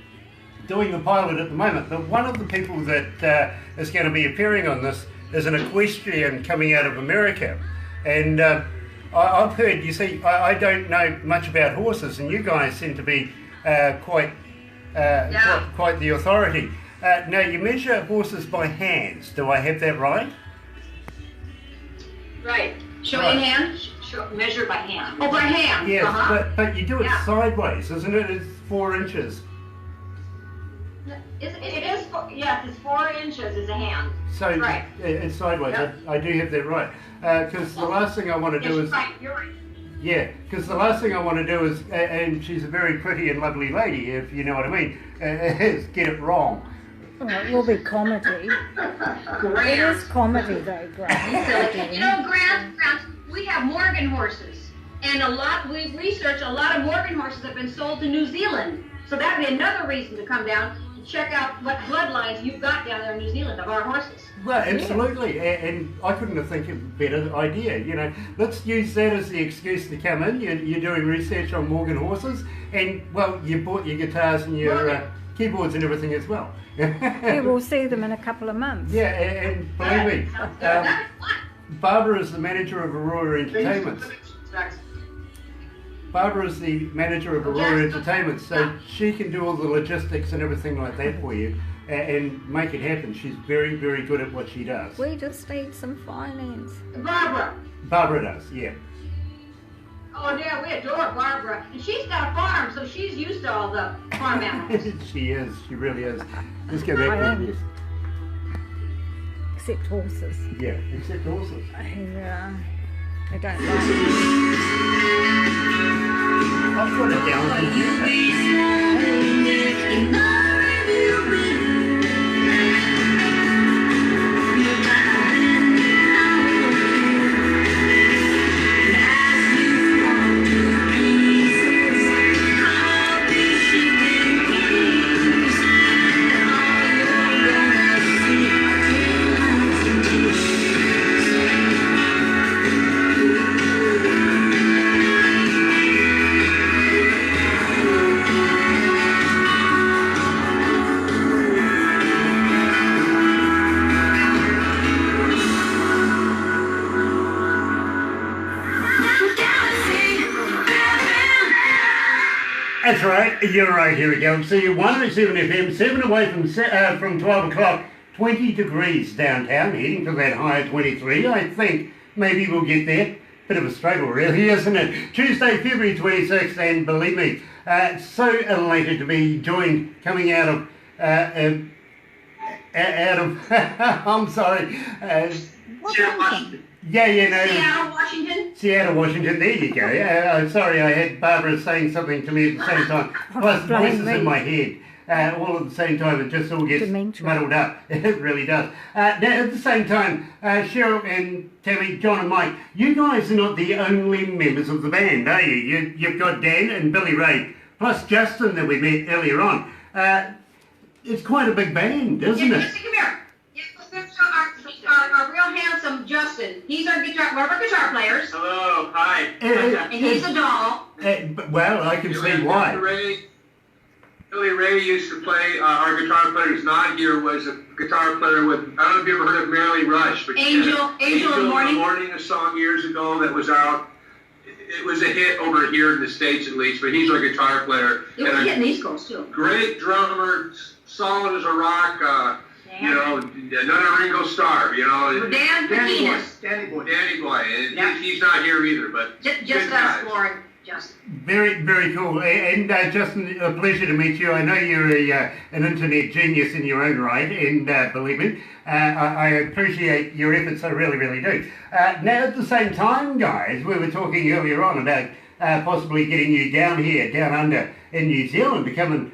S1: doing the pilot at the moment, but one of the people that is going to be appearing on this is an equestrian coming out of America. And I've heard, you see, I don't know much about horses, and you guys seem to be quite the authority. Now, you measure horses by hands. Do I have that right?
S2: Right. Show in hand? Measure by hand. Oh, by hand.
S1: Yes, but you do it sideways, isn't it? It's 4 inches.
S2: It is, yes, it's 4 inches is a hand.
S1: So
S2: right.
S1: It's sideways.
S2: Yep.
S1: I do have that right. Because the last thing I want to do is...
S2: You're right.
S1: Yeah, because the last thing I want to do is, and she's a very pretty and lovely lady, if you know what I mean, is get it wrong.
S5: Well, it will be comedy. It is comedy though, Grant.
S2: You know, Grant, we have Morgan horses. And we've researched a lot of Morgan horses have been sold to New Zealand. So that'd be another reason to come down and check out what bloodlines you've got down there in New Zealand of our horses.
S1: Well, absolutely, and I couldn't have think of a better idea. Let's use that as the excuse to come in. You're doing research on Morgan horses, and well, you bought your guitars and your keyboards and everything as well.
S5: Yeah, we'll see them in a couple of months.
S1: Yeah, and believe me, Barbara is the manager of Aurora Entertainment. Barbara is the manager of Aurora Entertainment, so she can do all the logistics and everything like that for you and make it happen. She's very, very good at what she does.
S5: We just need some finance.
S2: Barbara
S1: does, yeah.
S2: Oh yeah, we adore Barbara. And she's got a farm, so she's used to all the farm animals.
S1: She is, she really is. Let's go back to this.
S5: Except horses.
S1: Yeah, except horses.
S5: Yeah. I don't like
S1: I've got it down on YouTube. That's right, you're right, here we go. See, 107 FM, 7 away from 12 o'clock, 20 degrees downtown, heading to that high of 23. I think maybe we'll get there. Bit of a struggle, really, isn't it? Tuesday, February 26th, and believe me, so elated to be joined coming out of out of, I'm sorry.
S4: Seattle, Washington.
S1: No.
S2: Seattle, Washington.
S1: Seattle, Washington. There you go. Sorry, I had Barbara saying something to me at the same time. Plus voices in my head. All at the same time, it just all gets muddled up. It really does. Now, at the same time, Cheryl and Tammy, John and Mike, you guys are not the only members of the band, are you? You've got Dan and Billy Ray, plus Justin that we met earlier on. It's quite a big band, isn't it?
S2: Justin, come here. Our real handsome Justin. He's one of our guitar players.
S3: Hello, hi.
S2: And he's a doll.
S1: Well, I can see why.
S3: Billy Ray used to play, our guitar player who's not here was a guitar player with, I don't know if you ever heard of Mariah Rush, but
S2: Angel in the Morning,
S3: a song years ago that was out. It was a hit over here in the States at least, but he's our guitar player.
S2: It was a hit in the East Coast too.
S3: Great drummer, solid as a rock, you know, another Ringo Starr, you know.
S2: Danny
S3: Boy. And he's not here either, but
S2: just us exploring.
S1: Very, very cool. And Justin, a pleasure to meet you. I know you're an internet genius in your own right, and believe me, I appreciate your efforts, I really, really do. Now, at the same time, guys, we were talking earlier on about possibly getting you down here, down under in New Zealand to come and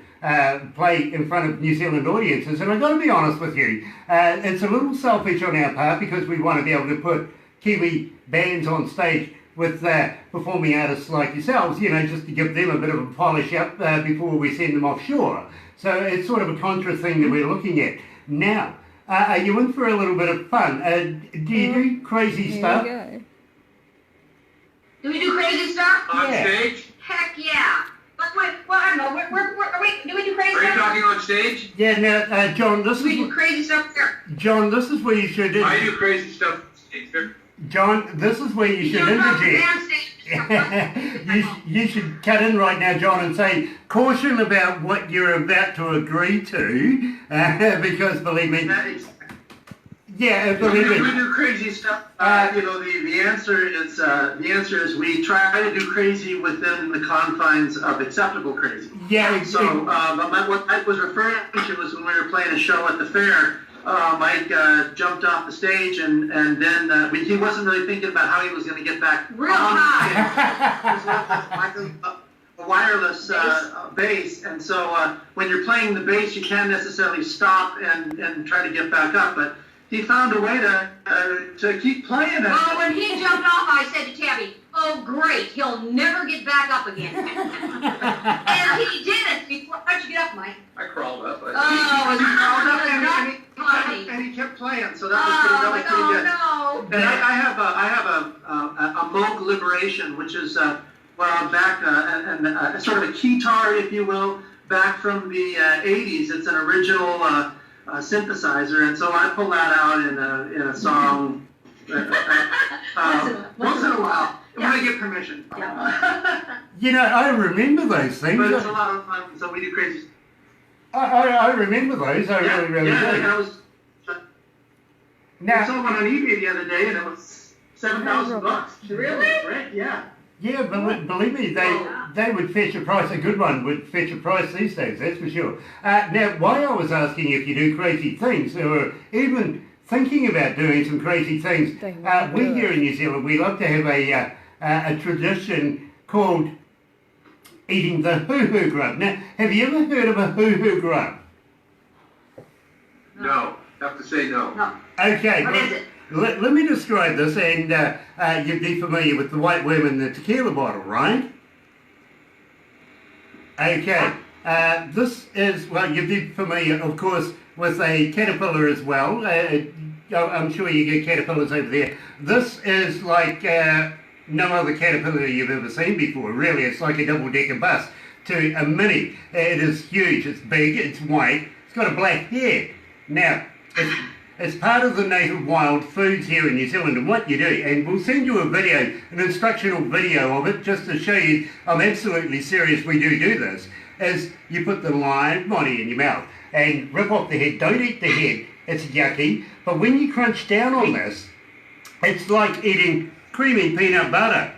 S1: play in front of New Zealand audiences. And I've got to be honest with you, it's a little selfish on our part because we want to be able to put Kiwi bands on stage with performing artists like yourselves, you know, just to give them a bit of a polish up before we send them offshore. So it's sort of a contra thing that we're looking at. Now, are you in for a little bit of fun? Do you do crazy stuff?
S2: Do we do crazy stuff?
S3: On stage?
S2: Heck yeah. But wait, well, I don't know. Do we do crazy stuff?
S3: Are you talking on stage?
S1: Yeah, now, John, this
S2: do we do crazy stuff here?
S1: John, this is where you should...
S3: I do crazy stuff on stage.
S1: John, this is where you should interject. You should cut in right now, John, and say, caution about what you're about to agree to, because believe me... believe me.
S4: We do crazy stuff. You know, the answer is we try to do crazy within the confines of acceptable crazy.
S1: Yeah,
S4: So, but what Mike was referring to was when we were playing a show at the fair, Mike jumped off the stage and then he wasn't really thinking about how he was going to get back
S2: real high.
S4: A wireless bass, and so when you're playing the bass, you can't necessarily stop and try to get back up, but he found a way to keep playing it.
S2: Well, when he jumped off, I said to Tabby, "Oh, great, he'll never get back up again." And he did it. How'd you get up, Mike?
S3: I crawled up.
S4: He crawled up and he kept playing, so that was pretty good.
S2: No.
S4: And I have a Moog Liberation, which is back and sort of a keytar, if you will, back from the 80s. It's an original synthesizer, and so I pull that out in a song once in a while when I get permission.
S1: You know, I remember those things.
S4: But it's a lot of fun, so we do crazy stuff.
S1: I remember those. I really do.
S4: I saw one on eBay the other day, and it was $7,000.
S2: Really?
S4: Right? Yeah.
S1: Yeah, but believe me, they would fetch a price. A good one would fetch a price these days, that's for sure. Now, why I was asking if you do crazy things, or even thinking about doing some crazy things, we here in New Zealand, we like to have a tradition called eating the hoo-hoo grub. Now, have you ever heard of a hoo-hoo grub?
S3: No. Have to say no.
S2: No.
S1: Okay.
S2: What is it?
S1: Let me describe this, and you'd be familiar with the white worm in the tequila bottle, right? Okay. This is, well, you'd be familiar, of course, with a caterpillar as well. I'm sure you get caterpillars over there. This is like no other caterpillar you've ever seen before, really. It's like a double-decker bus to a mini. It is huge, it's big, it's white, it's got a black head. Now, it's part of the native wild foods here in New Zealand, and what you do, and we'll send you a video, an instructional video of it, just to show you, I'm absolutely serious, we do this, is you put the live body in your mouth and rip off the head. Don't eat the head, it's yucky, but when you crunch down on this, it's like eating creamy peanut butter.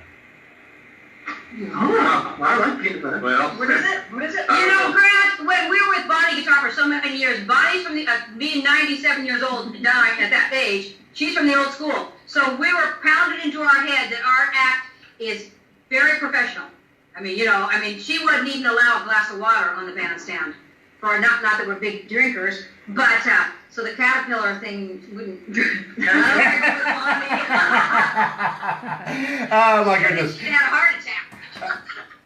S4: Oh, I like peanut butter.
S3: Well,
S6: What is it? What is it?
S2: You know, Grant, when we were with Bonnie Guitar for so many years, Bonnie's from the, being 97 years old, dying at that age, she's from the old school. So we were pounded into our head that our act is very professional. I mean, she wouldn't even allow a glass of water on the bandstand. For not that we're big drinkers, but so the caterpillar thing wouldn't.
S1: Oh my goodness!
S2: She had a heart attack.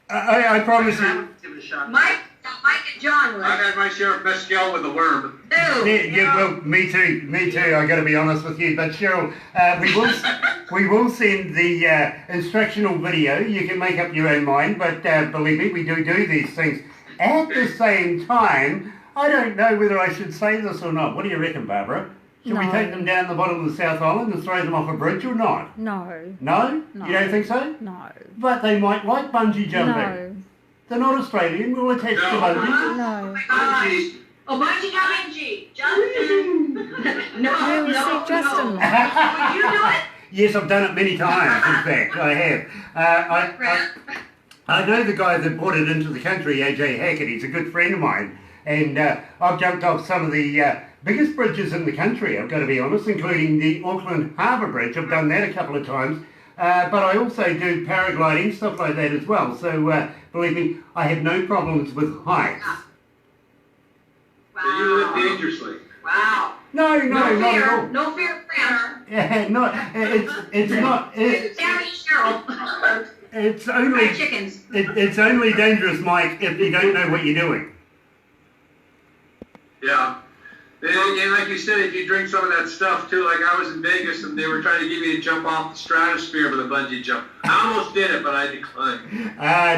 S1: I promise you.
S4: Give it a shot.
S2: Mike and John would.
S3: I've had my share of mescal with a worm.
S1: Well, me too. I got to be honest with you, but Cheryl, we will send the instructional video. You can make up your own mind, but believe me, we do these things. At the same time, I don't know whether I should say this or not. What do you reckon, Barbara? Should we take them down the bottom of the South Island and throw them off a bridge or not?
S5: No.
S1: No?
S5: No.
S1: You don't think so?
S5: No.
S1: But they might like bungee jumping.
S5: No.
S1: They're not Australian. We'll attach to bungee.
S5: No.
S3: Bungee.
S2: Oh, bungee jumping.
S6: Justin.
S2: No,
S5: We'll see Justin.
S2: Would you do it?
S1: Yes, I've done it many times, in fact. I have. I know the guy that brought it into the country, AJ Hackett. He's a good friend of mine. And I've jumped off some of the biggest bridges in the country, I've got to be honest, including the Auckland Harbour Bridge. I've done that a couple of times. But I also do paragliding, stuff like that as well. So believe me, I have no problems with heights.
S3: So you live dangerously.
S6: Wow.
S1: No, not at all.
S2: No fear, Grant.
S1: Yeah, no, it's not.
S2: Sammy and Cheryl.
S1: It's only
S2: Fried chickens.
S1: It's only dangerous, Mike, if you don't know what you're doing.
S3: Yeah. And like you said, if you drink some of that stuff too, like I was in Vegas and they were trying to get me to jump off the stratosphere with a bungee jump. I almost did it, but I declined.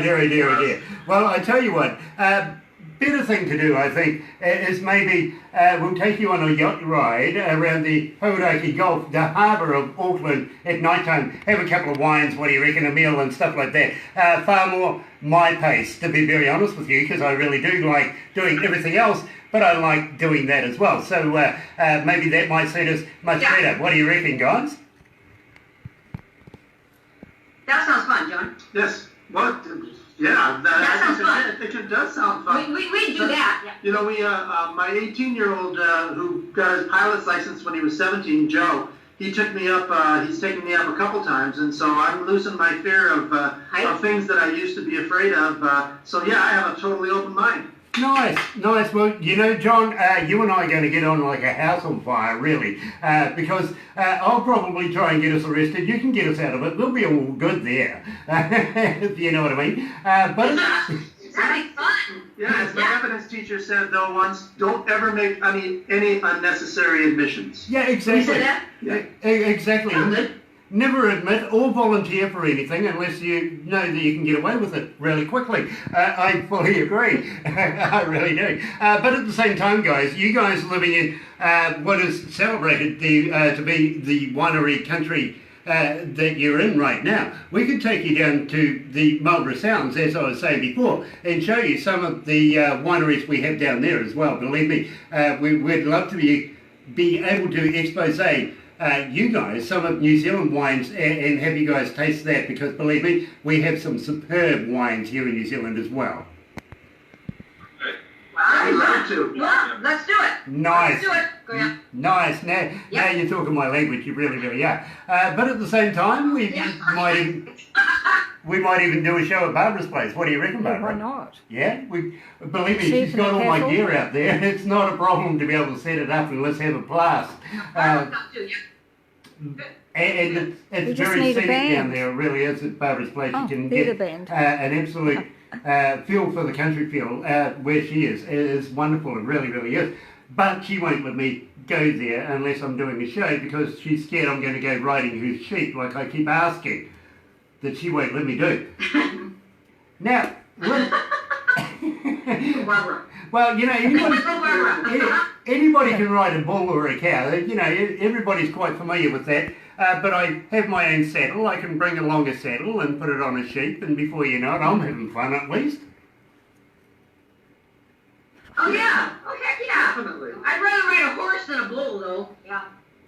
S1: Dear. Well, I tell you what, better thing to do, I think, is maybe we'll take you on a yacht ride around the Hauraki Gulf, the harbour of Auckland at night time. Have a couple of wines, what do you reckon, a meal and stuff like that. Far more my pace, to be very honest with you, because I really do like doing everything else, but I like doing that as well. So maybe that might suit us much better. What do you reckon, guys?
S2: That sounds fun, John.
S4: Yes. What? Yeah,
S2: That sounds fun.
S4: I think it does sound fun.
S2: We do that. Yeah.
S4: You know, my 18-year-old who got his pilot's license when he was 17, Joe, he took me up, he's taken me up a couple times, and so I'm losing my fear of things that I used to be afraid of. So yeah, I have a totally open mind.
S1: Nice. Well, you know, John, you and I are going to get on like a house on fire, really, because I'll probably try and get us arrested. You can get us out of it. We'll be all good there, if you know what I mean. But
S2: It's having fun.
S4: Yeah, as my evidence teacher said, though, once, don't ever make any unnecessary admissions.
S1: yeah, exactly.
S2: You said that?
S4: Yeah.
S1: Exactly.
S2: Oh, good.
S1: Never admit or volunteer for anything unless you know that you can get away with it really quickly. I fully agree. I really do. But at the same time, guys, you guys living in what is celebrated to be the winery country that you're in right now, we could take you down to the Marlborough Sounds, as I was saying before, and show you some of the wineries we have down there as well. Believe me, we'd love to be able to expose you guys some of New Zealand wines and have you guys taste that, because believe me, we have some superb wines here in New Zealand as well.
S4: I'd love to.
S2: Yeah, let's do it.
S1: Nice.
S2: Let's do it. Go ahead.
S1: Nice. Now you're talking my language. You really, really are. But at the same time, we might even do a show at Barbara's place. What do you reckon, Barbara?
S5: Why not?
S1: Yeah, believe me,
S5: Cheap
S1: she's got
S5: and
S1: all my
S5: careful.
S1: gear out there. It's not a problem to be able to set it up and let's have a blast. And it's
S5: We just
S1: very
S5: need a
S1: scenic
S5: band.
S1: down there. It really is at Barbara's place.
S5: Oh,
S1: You can
S5: theatre
S1: get
S5: band.
S1: an absolute feel for the country feel where she is. It is wonderful. It really, really is. But she won't let me go there unless I'm doing a show because she's scared I'm going to go riding her sheep like I keep asking. That she won't let me do. Now, well, you know, anybody can ride a bull or a cow. You know, everybody's quite familiar with that. But I have my own saddle. I can bring along a saddle and put it on a sheep, and before you know it, I'm having fun at least.
S2: Oh yeah. Okay, yeah.
S4: Definitely.
S2: I'd rather ride a horse than a bull, though. Yeah.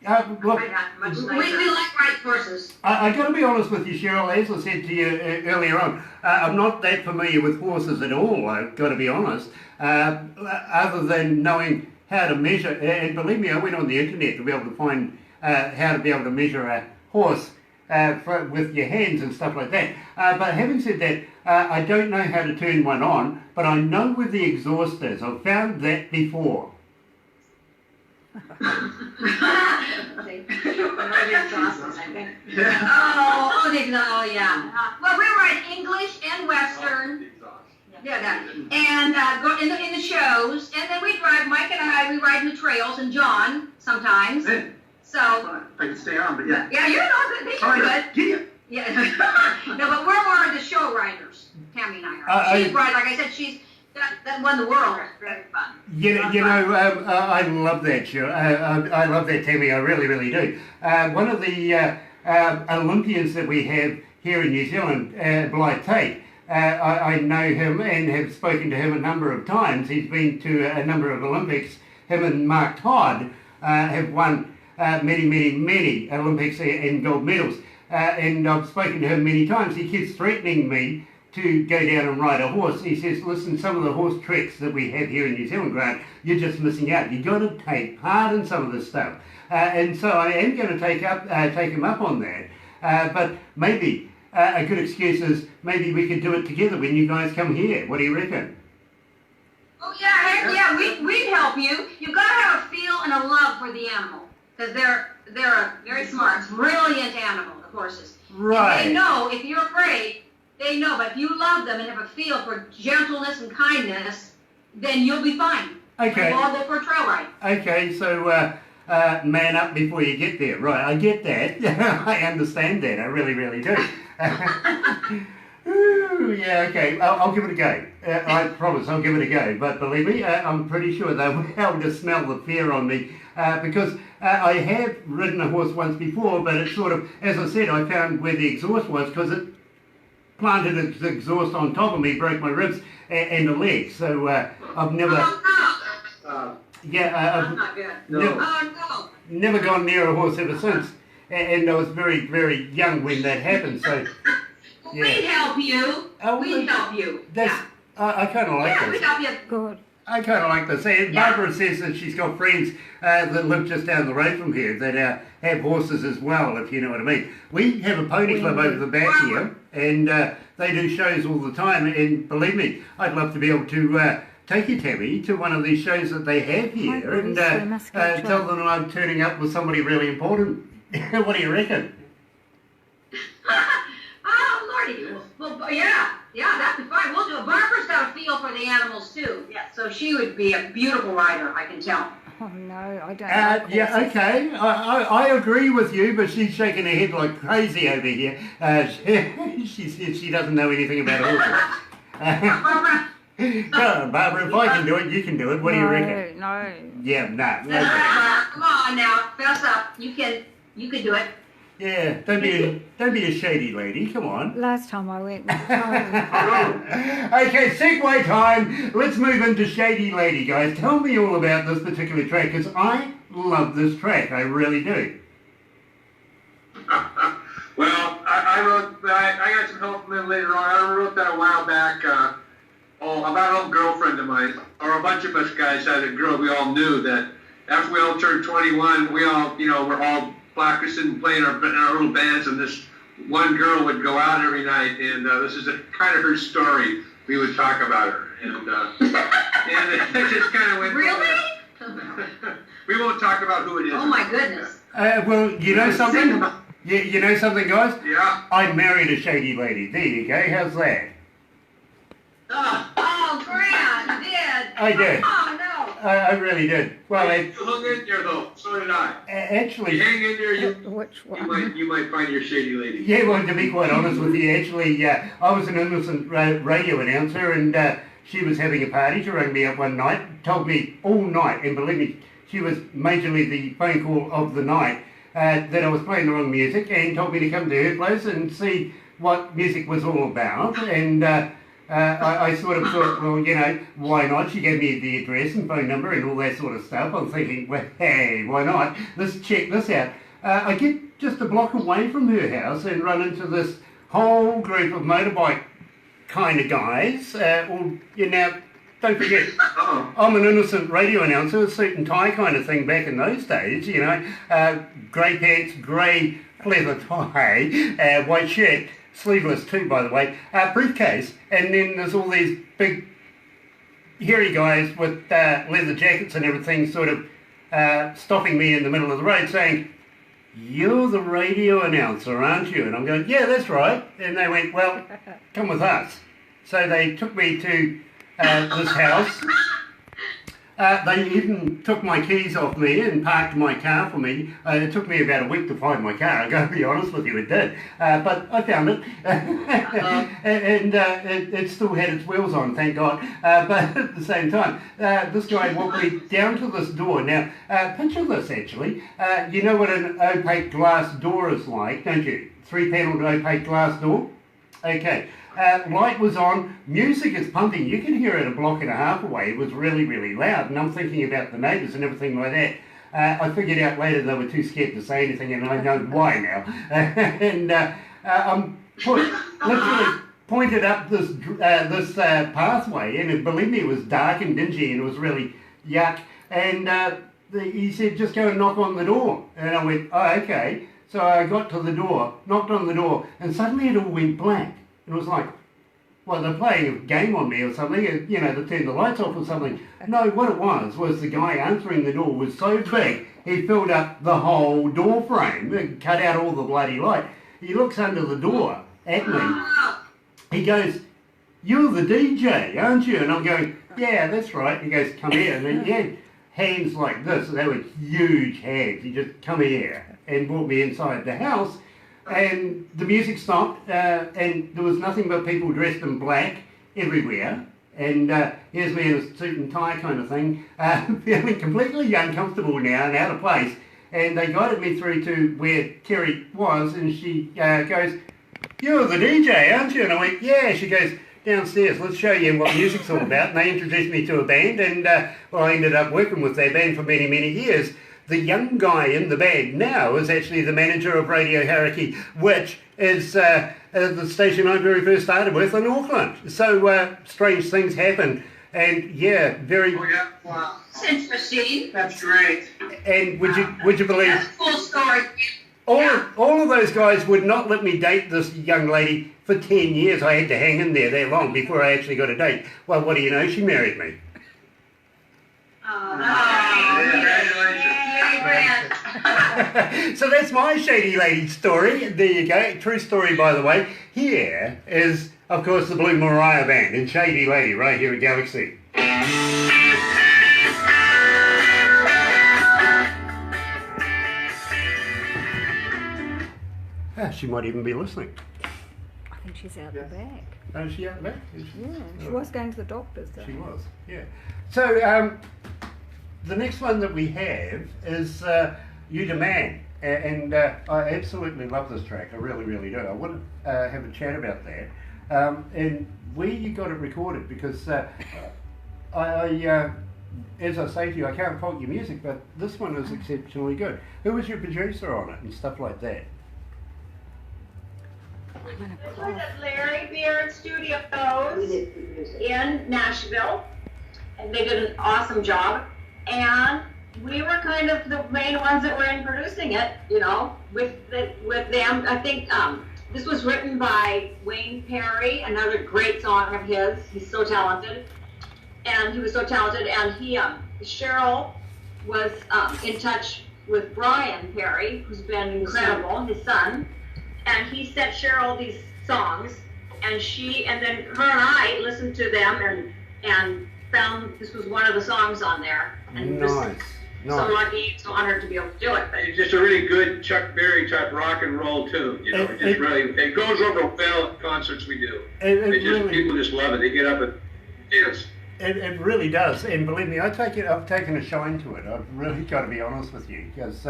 S1: Look,
S6: Much
S2: We
S6: nicer.
S2: like right horses.
S1: I got to be honest with you, Cheryl. As I said to you earlier on, I'm not that familiar with horses at all. I've got to be honest. Other than knowing how to measure, and believe me, I went on the internet to be able to find how to be able to measure a horse with your hands and stuff like that. But having said that, I don't know how to turn one on, but I know where the exhaust is. I've found that before.
S2: Oh, yeah. Well, we write English and Western. Yeah. And go in the shows, and then we drive. Mike and I, we ride in the trails, and John sometimes. So.
S4: If I can stay on, but yeah.
S2: Yeah, you're good. Yeah. No, but we're more of the show riders. Tammy and I are. She's right. Like I said, she's that won the world. Very fun.
S1: You know, I love that show. I love that, Tammy. I really, really do. One of the Olympians that we have here in New Zealand, Blythe Tate, I know him and have spoken to him a number of times. He's been to a number of Olympics. Him and Mark Todd have won many Olympics and gold medals. And I've spoken to him many times. He keeps threatening me to go down and ride a horse. He says, listen, some of the horse tricks that we have here in New Zealand, Grant, you're just missing out. You've got to take part in some of this stuff. And so I am going to take him up on that. But maybe a good excuse is maybe we could do it together when you guys come here. What do you reckon?
S2: Oh, yeah, heck yeah, we'd help you. You've got to have a feel and a love for the animal. Because they're a very smart, brilliant animal, the horses.
S1: Right.
S2: And they know, if you're afraid, they know. But if you love them and have a feel for gentleness and kindness, then you'll be fine.
S1: Okay.
S2: We'll all go for a trail ride.
S1: Okay, so man up before you get there. Right, I get that. I understand that. I really, really do. Ooh, yeah, okay. I'll give it a go. I promise I'll give it a go. But believe me, I'm pretty sure they'll be able to smell the fear on me because I have ridden a horse once before, but it's sort of, as I said, I found where the exhaust was because it planted its exhaust on top of me, broke my ribs and the legs. So I've never...
S2: That's not good.
S1: Never gone near a horse ever since. And I was very, very young when that happened, so...
S2: Well, we'd help you. We'd help you.
S1: I kind of like
S2: this. Yeah, we'd help you.
S5: Good.
S1: I kind of like this. And Barbara says that she's got friends that live just down the road from here that have horses as well, if you know what I mean. We have a pony club over the back here, and they do shows all the time. And believe me, I'd love to be able to take you, Tammy, to one of these shows that they have here and tell them I'm turning up with somebody really important. What do you reckon?
S2: Oh, Lordy. Well, yeah, that'd be fine. We'll do it. Barbara's got a feel for the animals, too. Yeah, so she would be a beautiful rider, I can tell.
S5: Oh, no, I don't know.
S1: Yeah, okay. I agree with you, but she's shaking her head like crazy over here. She says she doesn't know anything about horses.
S2: Barbara?
S1: Come on, Barbara, if I can do it, you can do it. What do you reckon?
S5: No.
S1: Yeah, nah.
S2: Okay. Come on now, fess up. You can do it.
S1: Yeah, don't be a shady lady. Come on.
S5: Last time I went.
S1: Okay, segue time. Let's move into Shady Lady, guys. Tell me all about this particular track, because I love this track. I really do.
S3: Well, I got some help from them later on. I wrote that a while back. About an old girlfriend of mine, or a bunch of us guys had a girl we all knew that after we all turned 21, we all, we're all practicing playing our little bands, and this one girl would go out every night, and this is kind of her story. We would talk about her, and it just kind of went.
S2: Really?
S3: We won't talk about who it is.
S2: Oh my goodness.
S1: Well, you know something? You know something, guys?
S3: Yeah.
S1: I married a shady lady. There you go. How's that?
S2: Oh, Grant, you did.
S1: I did.
S2: Oh, no.
S1: I really did. Well,
S3: you hung in there, though. So did I.
S1: Actually...
S3: You hang in there,
S5: Which one?
S3: you might find your shady lady.
S1: Yeah, well, to be quite honest with you, actually, I was an innocent radio announcer, and she was having a party. She rang me up one night, told me all night, and believe me, she was majorly the phone call of the night, that I was playing the wrong music, and told me to come to her place and see what music was all about, and I sort of thought, well, you know, why not? She gave me the address and phone number and all that sort of stuff. I'm thinking, well, hey, why not? Let's check this out. I get just a block away from her house and run into this whole group of motorbike kind of guys. Now, don't forget, I'm an innocent radio announcer, a suit and tie kind of thing back in those days, you know. Grey pants, grey leather tie, white shirt, sleeveless too, by the way, briefcase, and then there's all these big, hairy guys with leather jackets and everything sort of stopping me in the middle of the road saying, "You're the radio announcer, aren't you?" And I'm going, "Yeah, that's right." And they went, "Well, come with us." So they took me to this house. They even took my keys off me and parked my car for me. It took me about a week to find my car, I've got to be honest with you, it did. But I found it. And it still had its wheels on, thank God. But at the same time, this guy walked me down to this door. Now, picture this actually. You know what an opaque glass door is like, don't you? 3-panelled opaque glass door. Okay. Light was on, music is pumping, you can hear it a block and a half away, it was really, really loud, and I'm thinking about the neighbours and everything like that. I figured out later they were too scared to say anything, and I know why now. And I'm literally pointed up this pathway, and believe me, it was dark and dingy, and it was really yuck, and he said, "Just go and knock on the door," and I went, "Oh, okay." So I got to the door, knocked on the door, and suddenly it all went black. It was like, well, they're playing a game on me or something, you know, they turned the lights off or something. No, what it was the guy answering the door was so big, he filled up the whole door frame, and cut out all the bloody light. He looks under the door at me. He goes, "You're the DJ, aren't you?" And I'm going, "Yeah, that's right." He goes, "Come here." And then he had hands like this, and they were huge hands. He just, "Come here," and brought me inside the house. And the music stopped, and there was nothing but people dressed in black everywhere. And here's me in a suit and tie kind of thing, feeling completely uncomfortable now and out of place. And they guided me through to where Terry was, and she goes, "You're the DJ, aren't you?" And I went, "Yeah." She goes, "Downstairs, let's show you what music's all about." And they introduced me to a band, and well, I ended up working with their band for many, many years. The young guy in the band now is actually the manager of Radio Hauraki, which is the station I very first started with in Auckland. So strange things happen, and yeah, very.
S3: Oh yeah, wow.
S2: That's interesting.
S3: That's great.
S1: And would you believe?
S2: That's a cool story.
S1: All of those guys would not let me date this young lady for 10 years. I had to hang in there that long before I actually got a date. Well, what do you know? She married me.
S3: Congratulations.
S1: So that's my shady lady story. There you go. True story, by the way. Here is, of course, the Blue Mariah Band and Shady Lady right here at Galaxy. She might even be listening.
S5: I think she's out the back.
S1: Oh, is she out the back?
S5: Yeah, she was going to the doctor's though.
S1: She was, yeah. So, the next one that we have is You the Man. And I absolutely love this track. I really, really do. I want to have a chat about that. And where you got it recorded, because as I say to you, I can't fault your music, but this one is exceptionally good. Who was your producer on it and stuff like that?
S6: This was at Larry Beard Studios in Nashville, and they did an awesome job. And we were kind of the main ones that were in producing it, you know, with them. I think this was written by Wayne Perry, another great song of his. He's so talented, and he was so talented. And he, Cheryl, was in touch with Brian Perry, who's been incredible, his son. And he sent Cheryl these songs, and then her and I listened to them and found this was one of the songs on there. And
S1: Nice.
S6: so lucky, so honored to be able to do it. But
S3: It's just a really good Chuck Berry type rock and roll too. You know, it goes over well at concerts we do.
S1: It
S3: It just
S1: really,
S3: people just love it. They get up and dance.
S1: It really does, and believe me, I've taken a shine to it. I've really got to be honest with you, because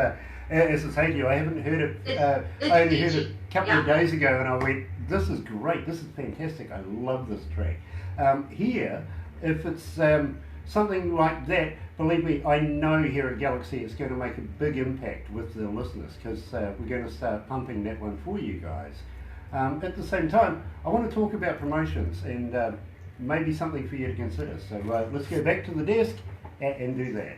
S1: as I say to you, I haven't heard it. I only heard it a couple of days ago, and I went, "This is great. This is fantastic. I love this track." Here, if it's something like that, believe me, I know here at Galaxy it's going to make a big impact with the listeners, because we're going to start pumping that one for you guys. At the same time, I want to talk about promotions and maybe something for you to consider. So let's go back to the desk and do that.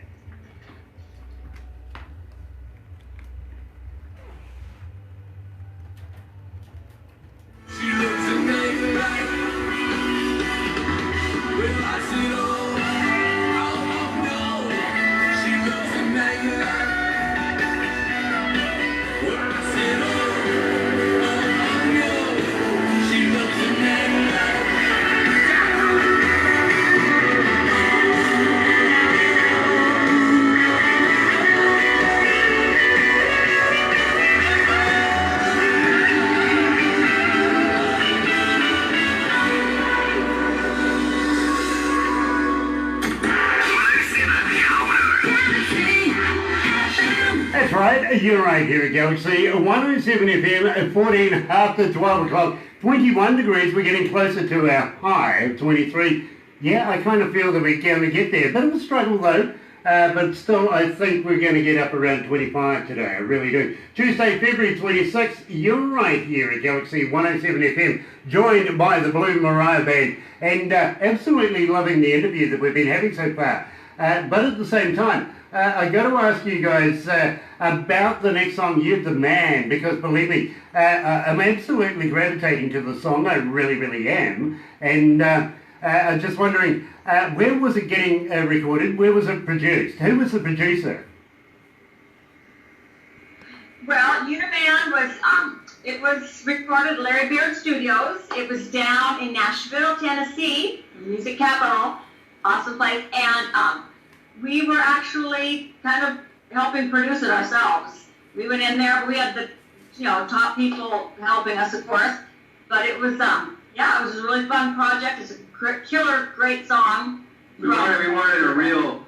S7: She looks amazing, right? Well, I said, oh no, she looks amazing, right? Well, I said, oh no, she looks amazing, right?
S1: That's right, you're right here at Galaxy 107 FM, 14 after 12 o'clock, 21 degrees. We're getting closer to our high of 23. Yeah, I kind of feel that we're going to get there. Bit of a struggle though, but still I think we're going to get up around 25 today. I really do. Tuesday, February 26th, you're right here at Galaxy 107 FM, joined by the Blue Mariah Band, and absolutely loving the interview that we've been having so far. But at the same time, I got to ask you guys about the next song, You're the Man, because believe me, I'm absolutely gravitating to the song. I really, really am. And I'm just wondering, where was it getting recorded? Where was it produced? Who was the producer?
S6: Well, You the Man was, it was recorded at Larry Beard Studios. It was down in Nashville, Tennessee, music capital, awesome place. And we were actually kind of helping produce it ourselves. We went in there, we had the, top people helping us, of course. But it was, it was a really fun project. It's a killer, great song.
S3: We wanted a real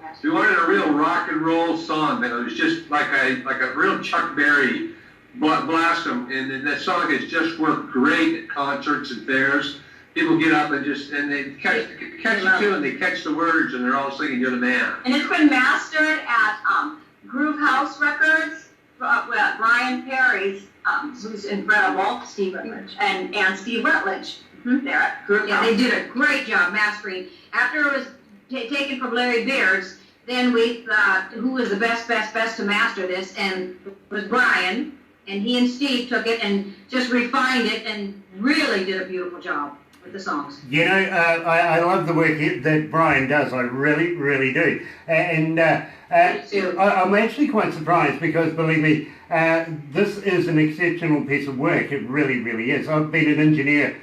S3: rock and roll song that was just like a real Chuck Berry blast them, and that song has just worked great at concerts and fairs. People get up and they catch the tune, they catch the words, and they're all singing "You're the Man."
S6: And it's been mastered at Groove House Records. Brian Perry's, who's incredible, Steve Rutledge, and Steve Rutledge. There at Groove House.
S2: They did a great job mastering. After it was taken from Larry Beard's, then we thought, who was the best to master this? And it was Brian, and he and Steve took it and just refined it and really did a beautiful job with the songs.
S1: I love the work that Brian does. I really, really do. And I'm actually quite surprised because, believe me, this is an exceptional piece of work. It really, really is. I've been an engineer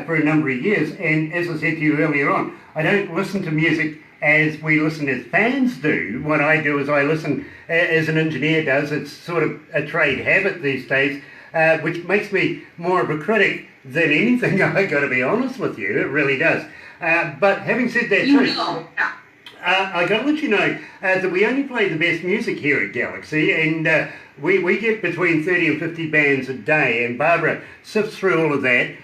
S1: for a number of years, and as I said to you earlier on, I don't listen to music as we listen as fans do. What I do is I listen as an engineer does. It's sort of a trade habit these days, which makes me more of a critic than anything. I got to be honest with you, it really does. But having said that too, I got to let you know that we only play the best music here at Galaxy, and we get between 30 and 50 bands a day, and Barbara sifts through all of that,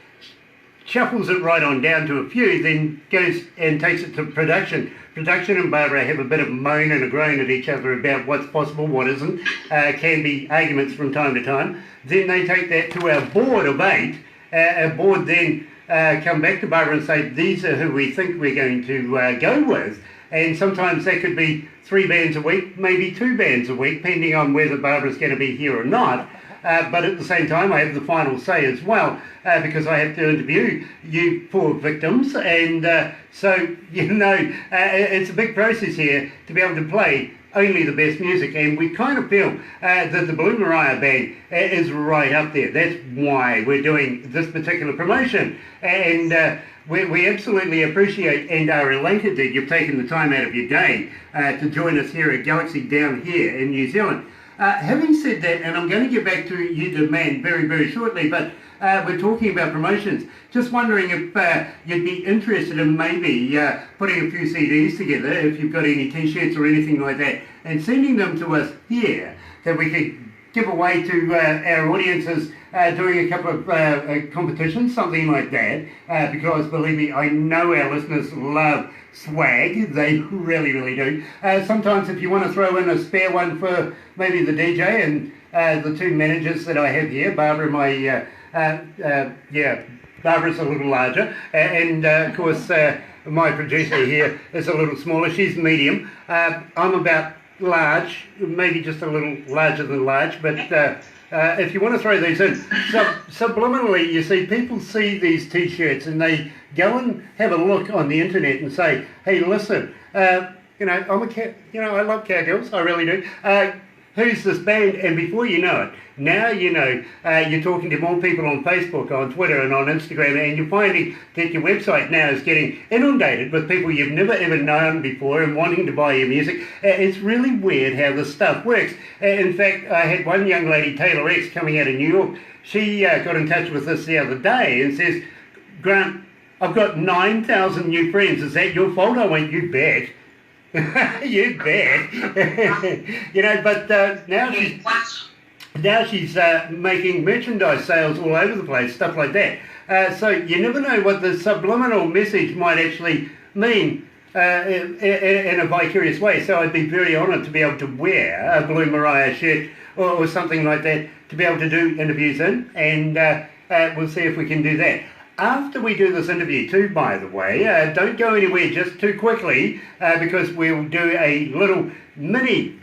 S1: shuffles it right on down to a few, then goes and takes it to production. Production and Barbara have a bit of a moan and a groan at each other about what's possible, what isn't. Can be arguments from time to time. Then they take that to our board of 8. Our board then come back to Barbara and say, these are who we think we're going to go with. And sometimes that could be 3 bands a week, maybe 2 bands a week, depending on whether Barbara's going to be here or not. But at the same time, I have the final say as well, because I have to interview you poor victims. And so, it's a big process here to be able to play only the best music. And we kind of feel that the Blue Mariah Band is right up there. That's why we're doing this particular promotion. And we absolutely appreciate and are elated that you've taken the time out of your day to join us here at Galaxy down here in New Zealand. Having said that, and I'm going to get back to you, the man, very, very shortly, but we're talking about promotions. Just wondering if you'd be interested in maybe putting a few CDs together, if you've got any T-shirts or anything like that, and sending them to us here, that we could give away to our audiences, doing a couple of competitions, something like that, because believe me, I know our listeners love swag. They really, really do. Sometimes if you want to throw in a spare one for maybe the DJ and the two managers that I have here, Barbara, Barbara's a little larger, and of course my producer here is a little smaller. She's medium. I'm about large, maybe just a little larger than large, but if you want to throw these in, subliminally, you see, people see these T-shirts and they go and have a look on the internet and say, hey, listen, you know, I love cowgirls, I really do. Who's this band? And before you know it, now you know, you're talking to more people on Facebook, on Twitter and on Instagram, and you're finding that your website now is getting inundated with people you've never ever known before and wanting to buy your music. It's really weird how this stuff works. In fact, I had one young lady, Taylor X, coming out of New York. She got in touch with us the other day and says, Grant, I've got 9,000 new friends. Is that your fault? I went, you bet. You bet. You know, but now she's making merchandise sales all over the place, stuff like that. So you never know what the subliminal message might actually mean in a vicarious way. So I'd be very honoured to be able to wear a blue Mariah shirt or something like that to be able to do interviews in, and we'll see if we can do that. After we do this interview too, by the way, don't go anywhere just too quickly, because we'll do a little mini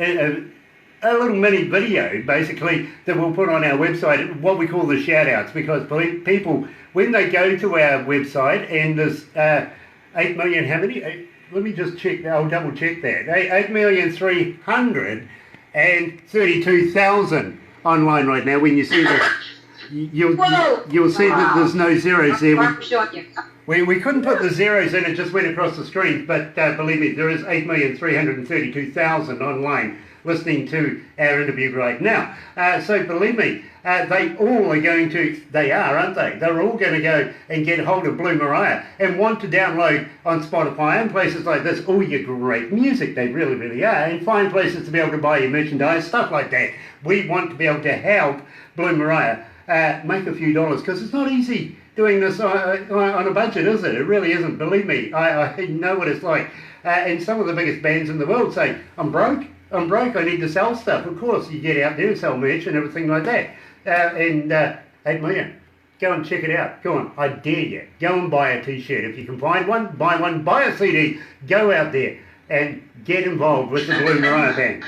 S1: video, basically, that we'll put on our website, what we call the shout-outs, because people, when they go to our website, and there's 8 million, how many? Let me just check, I'll double check that. 8,332,000 online right now. When you see this, you'll see that there's no zeros there. We couldn't put the zeros in, it just went across the screen, but believe me, there is 8,332,000 online listening to our interview right now. So believe me, they all are going to, they are, aren't they? They're all going to go and get hold of Blue Mariah and want to download on Spotify and places like this all your great music. They really, really are. And find places to be able to buy your merchandise, stuff like that. We want to be able to help Blue Mariah make a few dollars, because it's not easy doing this on a budget, is it? It really isn't. Believe me, I know what it's like. And some of the biggest bands in the world say, I'm broke, I need to sell stuff. Of course, you get out there and sell merch and everything like that. 8 million. Go and check it out. Go on, I dare you. Go and buy a T-shirt. If you can find one, buy a CD. Go out there and get involved with the Blue Mariah band.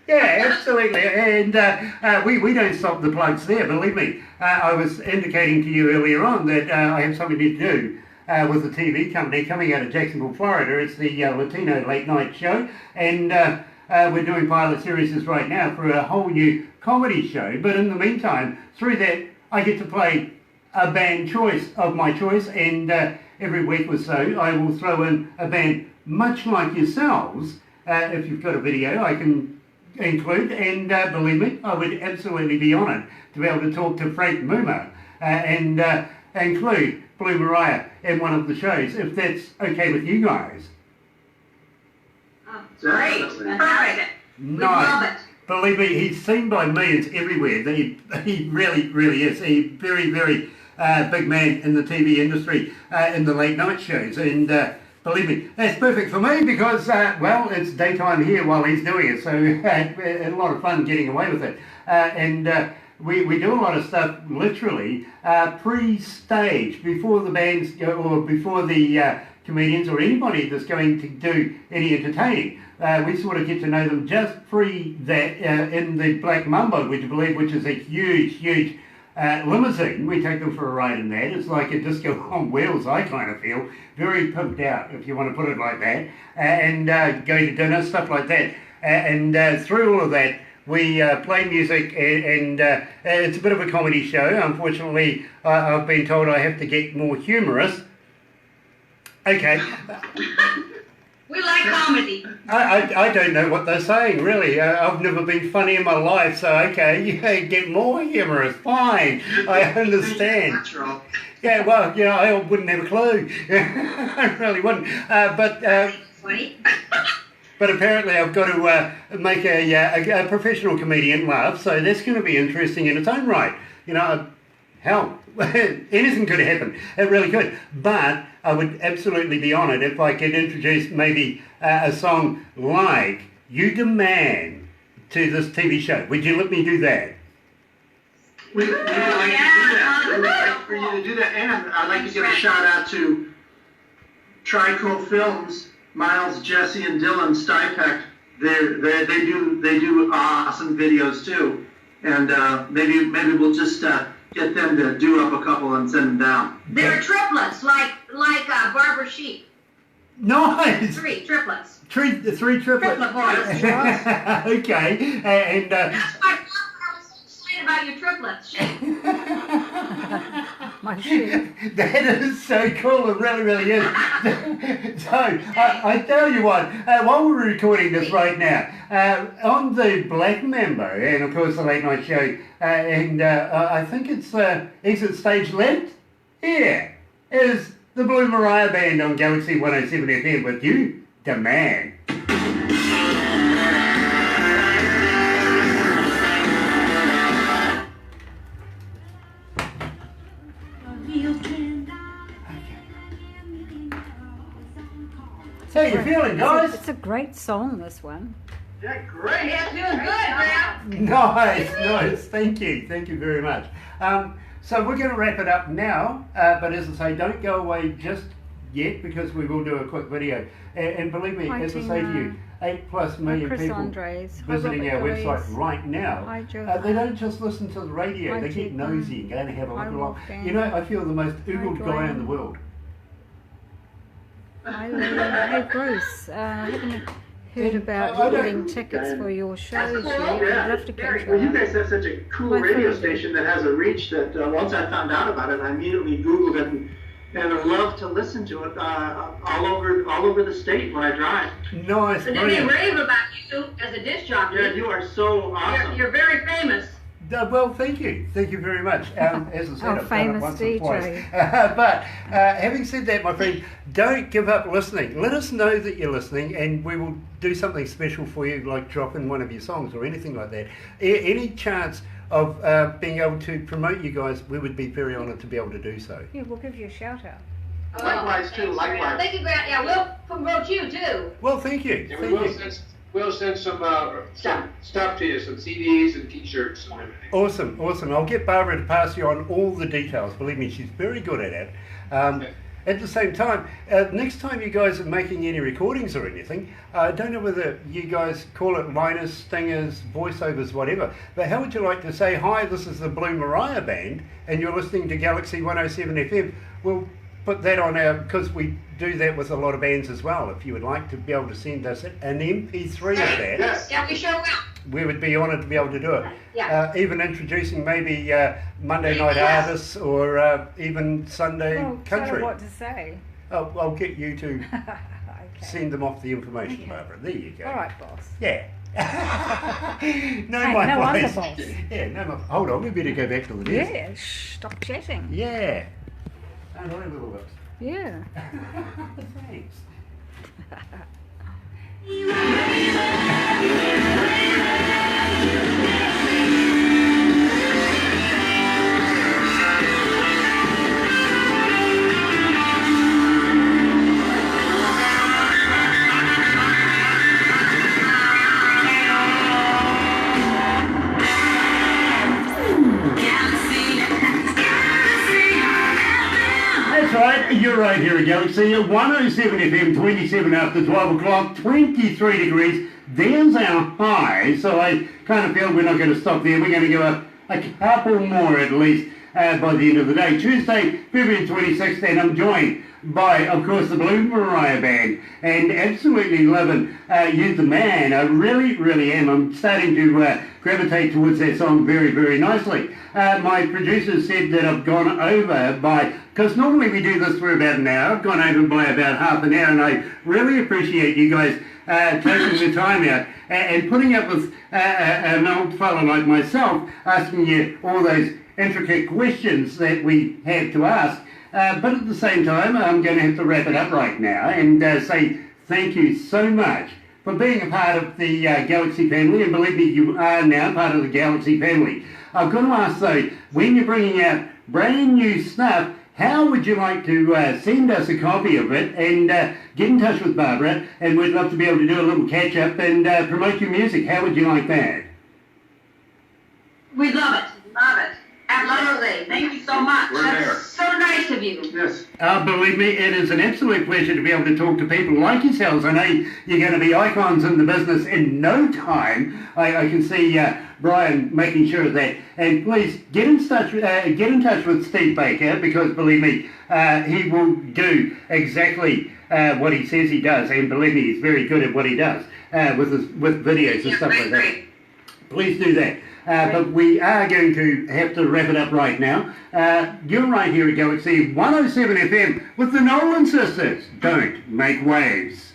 S1: Yeah, absolutely. And we don't stop the plugs there, believe me. I was indicating to you earlier on that I have something to do with a TV company coming out of Jacksonville, Florida. It's the Latino Late Night Show. And we're doing pilot series right now for a whole new comedy show. But in the meantime, through that, I get to play a band choice of my choice. And every week or so, I will throw in a band much like yourselves. If you've got a video, I can include, and believe me, I would absolutely be honoured to be able to talk to Frank Muma and include Blue Mariah in one of the shows, if that's okay with you guys.
S2: Oh, great. Perfect.
S1: No,
S2: love it.
S1: Believe me, he's seen by millions everywhere. He really, really is a very, very big man in the TV industry, in the late night shows, and believe me, that's perfect for me because, well, it's daytime here while he's doing it, so a lot of fun getting away with it. We do a lot of stuff literally pre-stage, before the bands or before the comedians or anybody that's going to do any entertaining. We sort of get to know them just pre that in the Black Mambo, which is a huge, huge limousine. We take them for a ride in that. It's like a disco on wheels, I kind of feel. Very pimped out, if you want to put it like that. And go to dinner, stuff like that. And through all of that, we play music, and it's a bit of a comedy show. Unfortunately, I've been told I have to get more humorous. Okay.
S2: We like comedy.
S1: I don't know what they're saying, really. I've never been funny in my life, so okay, yeah, get more humorous, fine. I understand.
S4: Natural.
S1: Yeah, well, you know, I wouldn't have a clue. I really wouldn't.
S2: Funny.
S1: But apparently I've got to make a professional comedian laugh, so that's going to be interesting in its own right. You know, hell, anything could happen. It really could. But I would absolutely be honoured if I could introduce maybe a song like You Demand to this TV show. Would you let me do that?
S4: We'd like to do that. We'd like for you to do that. And I'd like to give a shout out to Trico Films, Miles, Jesse, and Dylan Stipek. They do awesome videos too. And maybe we'll just get them to do up a couple and send them down.
S2: They're triplets, like Barbara Sheep.
S1: Nice!
S2: Three triplets.
S1: Three triplets.
S2: Triplet boys.
S1: Okay, and
S2: That's why I was so excited about your triplets.
S5: My sheep.
S1: that is so cool. It really, really is. So I tell you what, while we're recording this right now, on the Black Member, and of course the late night show, and I think it's exit stage left. Here is the Blue Mariah Band on Galaxy 107 FM with You Demand. How you feeling, guys?
S5: It's a great song, this one.
S4: Yeah, great.
S2: Yeah, doing good, Graham.
S1: Nice. Thank you very much. So we're going to wrap it up now, but as I say, don't go away just yet because we will do a quick video. And believe me,
S5: Hi,
S1: as I say to you, 8+ million
S5: Chris
S1: people
S5: Andres. Hi,
S1: visiting
S5: Robert
S1: our
S5: Louise.
S1: website right now.
S5: Hi, Joe.
S1: They don't just listen to the radio,
S5: Hi,
S1: they get
S5: Chief.
S1: nosy and go and have a
S5: Hi,
S1: look along.
S5: Wolfgang.
S1: You know, I feel the most oogled guy in
S5: Dwayne.
S1: the world.
S5: Hi, Lou. Hey, Bruce. Haven't heard about
S1: I don't-
S5: getting tickets for your shows yet. I'd love to catch
S4: Well, you
S5: up.
S4: guys have such a cool
S5: My
S4: radio
S5: friend.
S4: station that has a reach that once I found out about it, I immediately Googled it and I love to listen to it all over the state when I drive.
S1: Nice,
S2: And they
S1: brilliant.
S2: rave about you as a disc jockey.
S4: Yeah, you are so awesome.
S2: You're very famous.
S1: Well, thank you very much. As I said,
S5: Oh,
S1: I've done it
S5: famous
S1: once
S5: DJ.
S1: or twice. But having said that, my friend, don't give up listening. Let us know that you're listening, and we will do something special for you, like drop in one of your songs or anything like that. Any chance of being able to promote you guys, we would be very honoured to be able to do so.
S5: Yeah, we'll give you a shout out.
S4: Likewise, too, likewise.
S2: Thank you, Grant. Yeah, we'll promote you too.
S1: Well, thank you.
S3: And we
S1: Thank
S3: will
S1: you.
S3: we'll send some stuff to you, some CDs and T-shirts and everything.
S1: Awesome. I'll get Barbara to pass you on all the details. Believe me, she's very good at it. At the same time, next time you guys are making any recordings or anything, I don't know whether you guys call it liners, stingers, voiceovers, whatever, but how would you like to say, hi, this is the Blue Mariah Band, and you're listening to Galaxy 107 FM? We'll put that on our, because we do that with a lot of bands as well. If you would like to be able to send us an MP3 of that,
S4: Yes.
S2: Yeah, we sure will.
S1: we would be honoured to be able to do it.
S2: Yeah.
S1: Even introducing maybe Monday night artists or even Sunday
S5: Well, tell her
S1: country.
S5: what to say.
S1: I'll get you to
S5: Okay.
S1: send them off the information,
S5: Okay.
S1: Barbara. There you go.
S5: All right, boss.
S1: Yeah. No,
S5: Hey,
S1: my
S5: no, I'm the
S1: place.
S5: boss.
S1: Yeah, no, hold on. We better go back to the desk.
S5: Yeah, stop chatting.
S1: Yeah. Oh, no, little lips.
S5: Yeah.
S1: Thanks. That's right, you're right here at Galaxy 107 FM, 27 after 12 o'clock, 23 degrees. There's our high, so I kind of feel we're not going to stop there. We're going to go up a couple more at least by the end of the day. Tuesday, February 26th, and I'm joined by, of course, the Blue Mariah Band, and absolutely loving You're the Man. I really, really am. I'm starting to gravitate towards that song very, very nicely. My producer said that I've gone over by, because normally we do this for about an hour, I've gone over by about half an hour, and I really appreciate you guys taking the time out and putting up with an old fellow like myself asking you all those intricate questions that we have to ask. But at the same time, I'm going to have to wrap it up right now and say thank you so much for being a part of the Galaxy family, and believe me, you are now part of the Galaxy family. I've got to ask though, when you're bringing out brand new stuff, how would you like to send us a copy of it and get in touch with Barbara, and we'd love to be able to do a little catch-up and promote your music. How would you like that?
S2: We love it.
S6: Love it.
S2: Absolutely.
S6: Thank you so much.
S3: We're there.
S2: That's so nice of you.
S3: Yes.
S1: Believe me, it is an absolute pleasure to be able to talk to people like yourselves. I know you're going to be icons in the business in no time. I can see Brian making sure of that. And please get in touch with Steve Baker, because believe me, he will do exactly what he says he does. And believe me, he's very good at what he does with videos and stuff like that. Please do that. But we are going to have to wrap it up right now. You're right here at Galaxy 107 FM with the Nolan Sisters. Don't make waves.